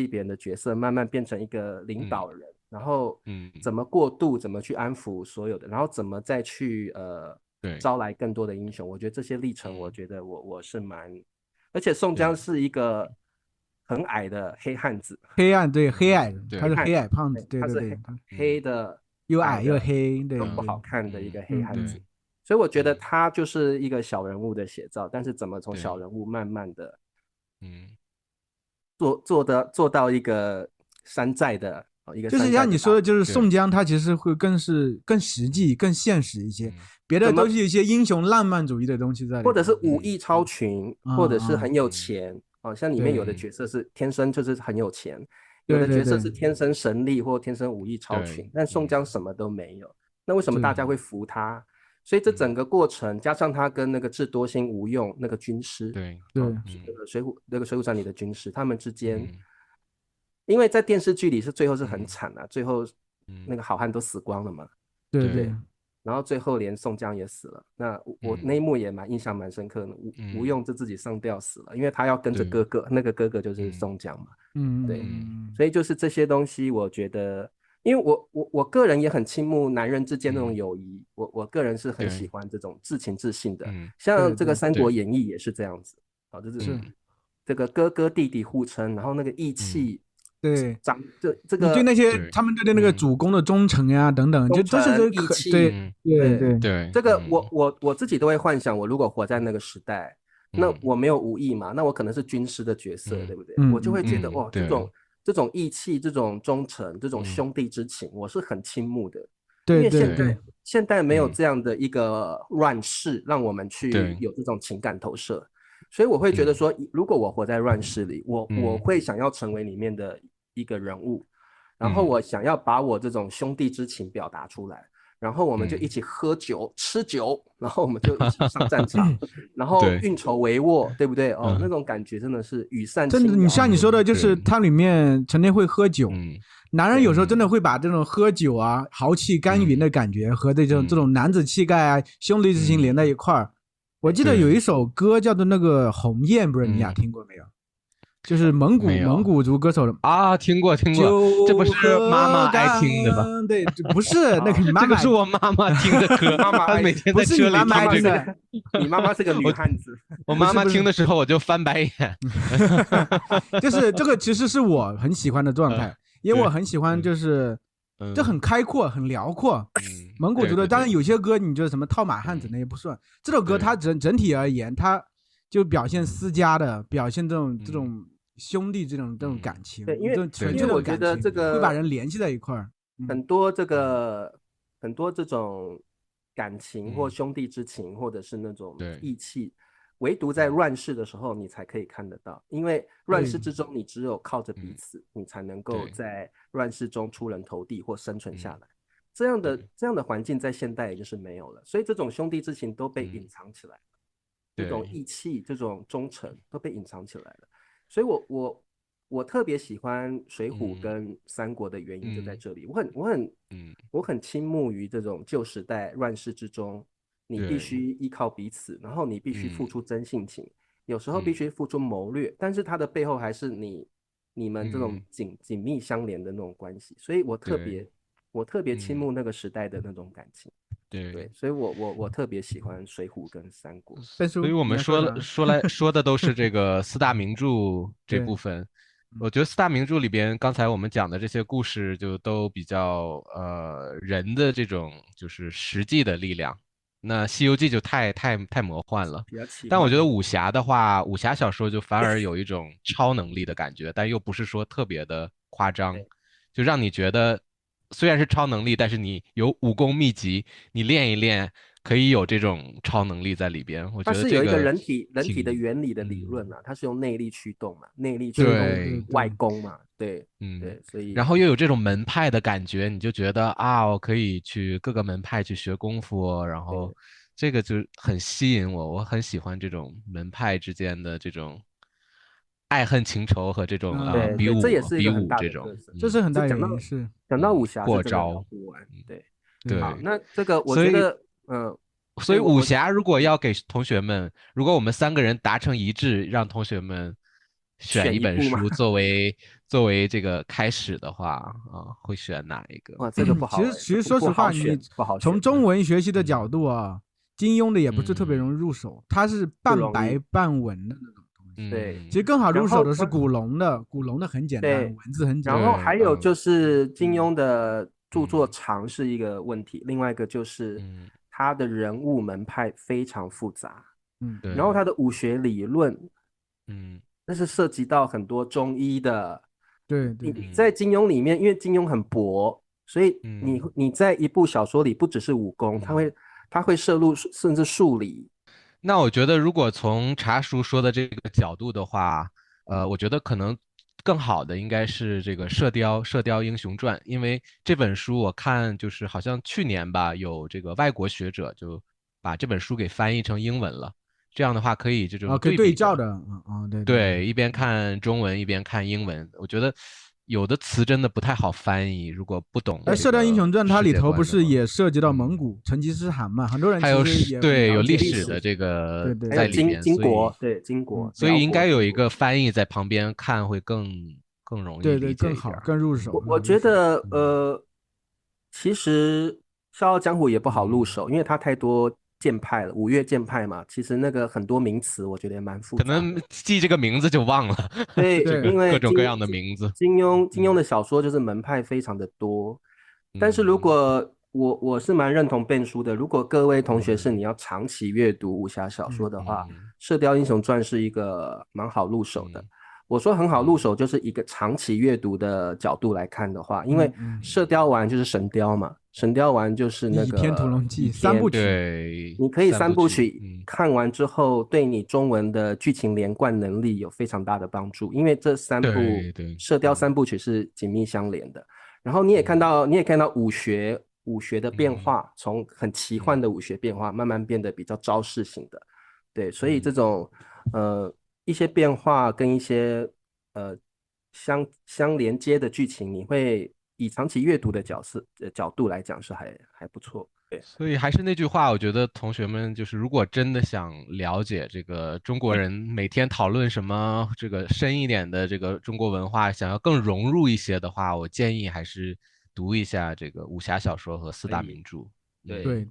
别人的角色，慢慢变成一个领导人，然后怎么过渡，怎么去安抚所有的，然后怎么再去招来更多的英雄，我觉得这些历程，我觉得我是蛮，而且宋江是一个很矮的黑汉子，黑暗对黑矮，他是黑矮胖子，对对对，黑的又矮又黑，对，都不好看的一个黑汉子，所以我觉得他就是一个小人物的写照，但是怎么从小人物慢慢的，做到一个山寨的一个，就是像你说的，就是宋江他其实会更实际、更现实一些，别的都是一些英雄浪漫主义的东西在里面，或者是武艺超群，或者是很有钱。像里面有的角色是天生就是很有钱，有的角色是天生神力或天生武艺超群，但宋江什么都没有，那为什么大家会服他？所以这整个过程加上他跟那个智多星、吴用那个军师，对，水浒传里的军师，他们之间，因为在电视剧里是最后是很惨啊，最后那个好汉都死光了嘛，对不对？然后最后连宋江也死了，那我那一幕也印象蛮深刻的。吴用就自己上吊死了，因为他要跟着哥哥，那个哥哥就是宋江嘛。对，所以就是这些东西，我觉得，因为我个人也很倾慕男人之间那种友谊，我个人是很喜欢这种至情至性的，像这个《三国演义》也是这样子，就是这个哥哥弟弟互称，然后那个义气。对，这个你对那些他们对那个主公的忠诚呀等等，就都是义气。对，这个我自己都会幻想，我如果活在那个时代，那我没有武艺嘛，那我可能是军师的角色，对不对？我就会觉得哇，这种义气、这种忠诚、这种兄弟之情，我是很倾慕的。对，因为现代没有这样的一个乱世，让我们去有这种情感投射。所以我会觉得说，如果我活在乱世里，我会想要成为里面的一个人物，然后我想要把我这种兄弟之情表达出来，然后我们就一起喝酒、吃酒，然后我们就一起上战场，然后运筹帷幄，对不对？那种感觉真的是羽扇轻摇。真的，你像你说的，就是它里面成天会喝酒，男人有时候真的会把这种喝酒啊、豪气干云的感觉和这种男子气概啊、兄弟之情连在一块儿。我记得有一首歌叫做那个《红雁》，不知道你俩听过没有？就是蒙古族歌手的啊，听过，这不是妈妈爱听的吧？对，不是那个你妈妈，这个是我妈妈听的歌，她每天在车里听的。你妈妈是个女汉子，我妈妈听的时候我就翻白眼。就是这个其实是我很喜欢的状态，因为我很喜欢就是这很开阔很辽阔。蒙古族的当然有些歌你觉得什么套马汉子那也不算，这首歌它整体而言它就表现私家的，表现这种兄弟这种感情。对，因为我觉得这个会把人联系在一块儿，很多这种感情或兄弟之情，或者是那种义气，唯独在乱世的时候你才可以看得到，因为乱世之中你只有靠着彼此，你才能够在乱世中出人头地或生存下来。这样的环境在现代也就是没有了，所以这种兄弟之情都被隐藏起来了，这种义气、这种忠诚都被隐藏起来了。所以我特别喜欢水浒跟三国的原因就在这里。我很倾慕于这种旧时代乱世之中，你必须依靠彼此，然后你必须付出真性情，有时候必须付出谋略，但是它的背后还是你们这种紧密相连的那种关系。所以我特别倾慕那个时代的那种感情。对，所以我特别喜欢《水浒》跟《三国》。所以我们说的都是这个四大名著这部分。我觉得四大名著里边，刚才我们讲的这些故事就都比较人的这种就是实际的力量。那《西游记》就太魔幻了。但我觉得武侠的话，武侠小说就反而有一种超能力的感觉，但又不是说特别的夸张，就让你觉得虽然是超能力，但是你有武功秘籍，你练一练。可以有这种超能力在里边，我觉得它是有一个人体的原理的理论啊，它是用内力驱动嘛，内力驱动外功嘛，对，对，所以然后又有这种门派的感觉，你就觉得啊，我可以去各个门派去学功夫，然后这个就很吸引我，我很喜欢这种门派之间的这种爱恨情仇和这种比武这也是一个很大这种，这是很大原因是讲到武侠过招不完，对。对，那这个我觉得，所以武侠如果要给同学们，如果我们3个人达成一致，让同学们选一本书作为这个开始的话，会选哪一个？哇，这个不好。其实说实话，你从中文学习的角度啊，金庸的也不是特别容易入手，它是半白半文的那种东西。对，其实更好入手的是古龙的很简单，文字很简单。然后还有就是金庸的著作长是一个问题，另外一个就是他的人物门派非常复杂，然后他的武学理论，那是涉及到很多中医的，对，你在金庸里面，因为金庸很薄，所以你在一部小说里不只是武功，他会摄入甚至数理。那我觉得如果从茶叔说的这个角度的话，我觉得可能更好的应该是这个《射雕英雄传》，因为这本书我看就是好像去年吧，有这个外国学者就把这本书给翻译成英文了。这样的话可以这种可以对照的，对，一边看中文一边看英文，我觉得有的词真的不太好翻译，如果不懂。射雕英雄传》它里头不是也涉及到蒙古成吉思汗嘛？很多人还有对有历史的这个在里面，金国对金国，所以应该有一个翻译在旁边看会更容易理解更好更入手。我觉得其实《笑傲江湖》也不好入手，因为它太多剑派了，五岳剑派嘛，其实那个很多名词我觉得也蛮复杂，可能记这个名字就忘了。对，因为各种各样的名字。金庸的小说就是门派非常的多，但是如果我是蛮认同Ben叔的，如果各位同学是你要长期阅读武侠小说的话，射雕英雄传》是一个蛮好入手的。我说很好入手，就是一个长期阅读的角度来看的话，因为射雕完就是神雕嘛，神雕完就是那个倚天屠龙记3部曲，你可以3部曲看完之后，对你中文的剧情连贯能力有非常大的帮助，因为这3部射雕3部曲是紧密相连的。然后你也看到武学的变化，从很奇幻的武学变化，慢慢变得比较招式型的，对，所以这种一些变化跟一些相连接的剧情，你会以长期阅读的角度来讲是还不错。对，所以还是那句话，我觉得同学们就是如果真的想了解这个中国人每天讨论什么这个深一点的这个中国文化，想要更融入一些的话，我建议还是读一下这个武侠小说和4大名著。对，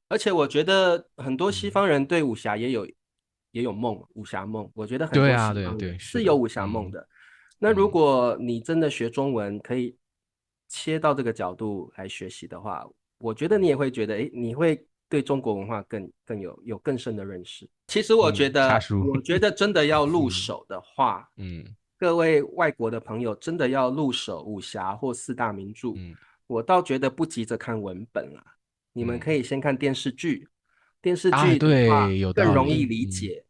而且我觉得很多西方人对武侠也有梦，武侠梦，我觉得很多西方人是有武侠梦的。那如果你真的学中文，可以切到这个角度来学习的话，我觉得你也会觉得，你会对中国文化更有更深的认识。其实我觉得真的要入手的话，各位外国的朋友真的要入手武侠或4大名著，我倒觉得不急着看文本啦，你们可以先看电视剧。电视剧的话更容易理解，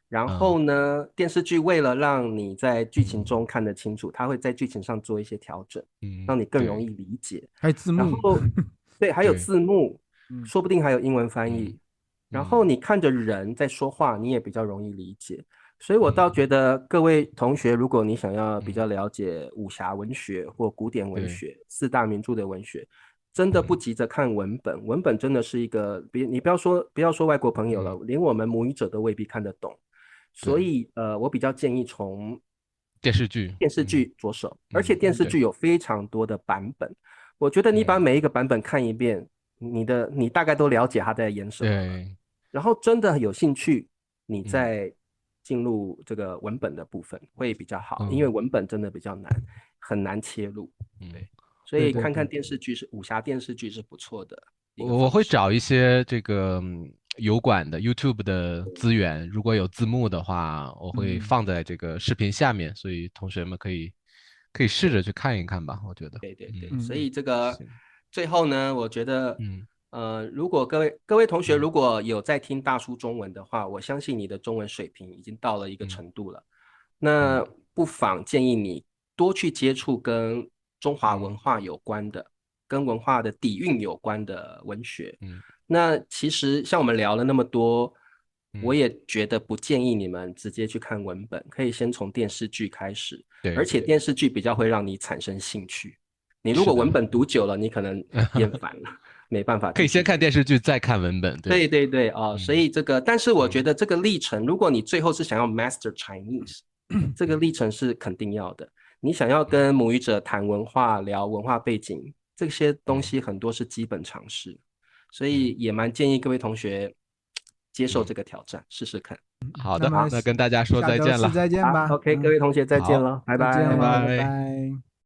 然后呢，电视剧为了让你在剧情中看得清楚，它会在剧情上做一些调整，让你更容易理解。还有字幕，然后对，还有字幕，说不定还有英文翻译。然后你看着人在说话，你也比较容易理解。所以我倒觉得各位同学，如果你想要比较了解武侠文学或古典文学4大名著的文学，真的不急着看文本，文本真的是一个，你不要说外国朋友了，连我们母语者都未必看得懂。所以我比较建议从电视剧着手，而且电视剧有非常多的版本。我觉得你把每一个版本看一遍，你大概都了解他在演什么了。对，然后真的有兴趣，你再进入这个文本的部分会比较好，因为文本真的比较难，很难切入。对，所以看看电视剧武侠电视剧是不错的。我会找一些这个油管的 YouTube 的资源，如果有字幕的话，我会放在这个视频下面，所以同学们可以试着去看一看吧，我觉得。对对对，所以这个最后呢，我觉得，如果各位同学如果有在听大叔中文的话，我相信你的中文水平已经到了一个程度了，那不妨建议你多去接触跟中华文化有关的。跟文化的底蕴有关的文学，那其实像我们聊了那么多，我也觉得不建议你们直接去看文本，可以先从电视剧开始，而且电视剧比较会让你产生兴趣。你如果文本读久了，你可能厌烦了，没办法。可以先看电视剧再看文本。对对对啊，所以这个，但是我觉得这个历程，如果你最后是想要 master Chinese，这个历程是肯定要的。你想要跟母语者谈文化、聊文化背景。这些东西很多是基本常识，所以也蛮建议各位同学接受这个挑战，试试看。好的，那跟大家说再见了。再见吧。OK，各位同学再见了，拜拜，拜拜。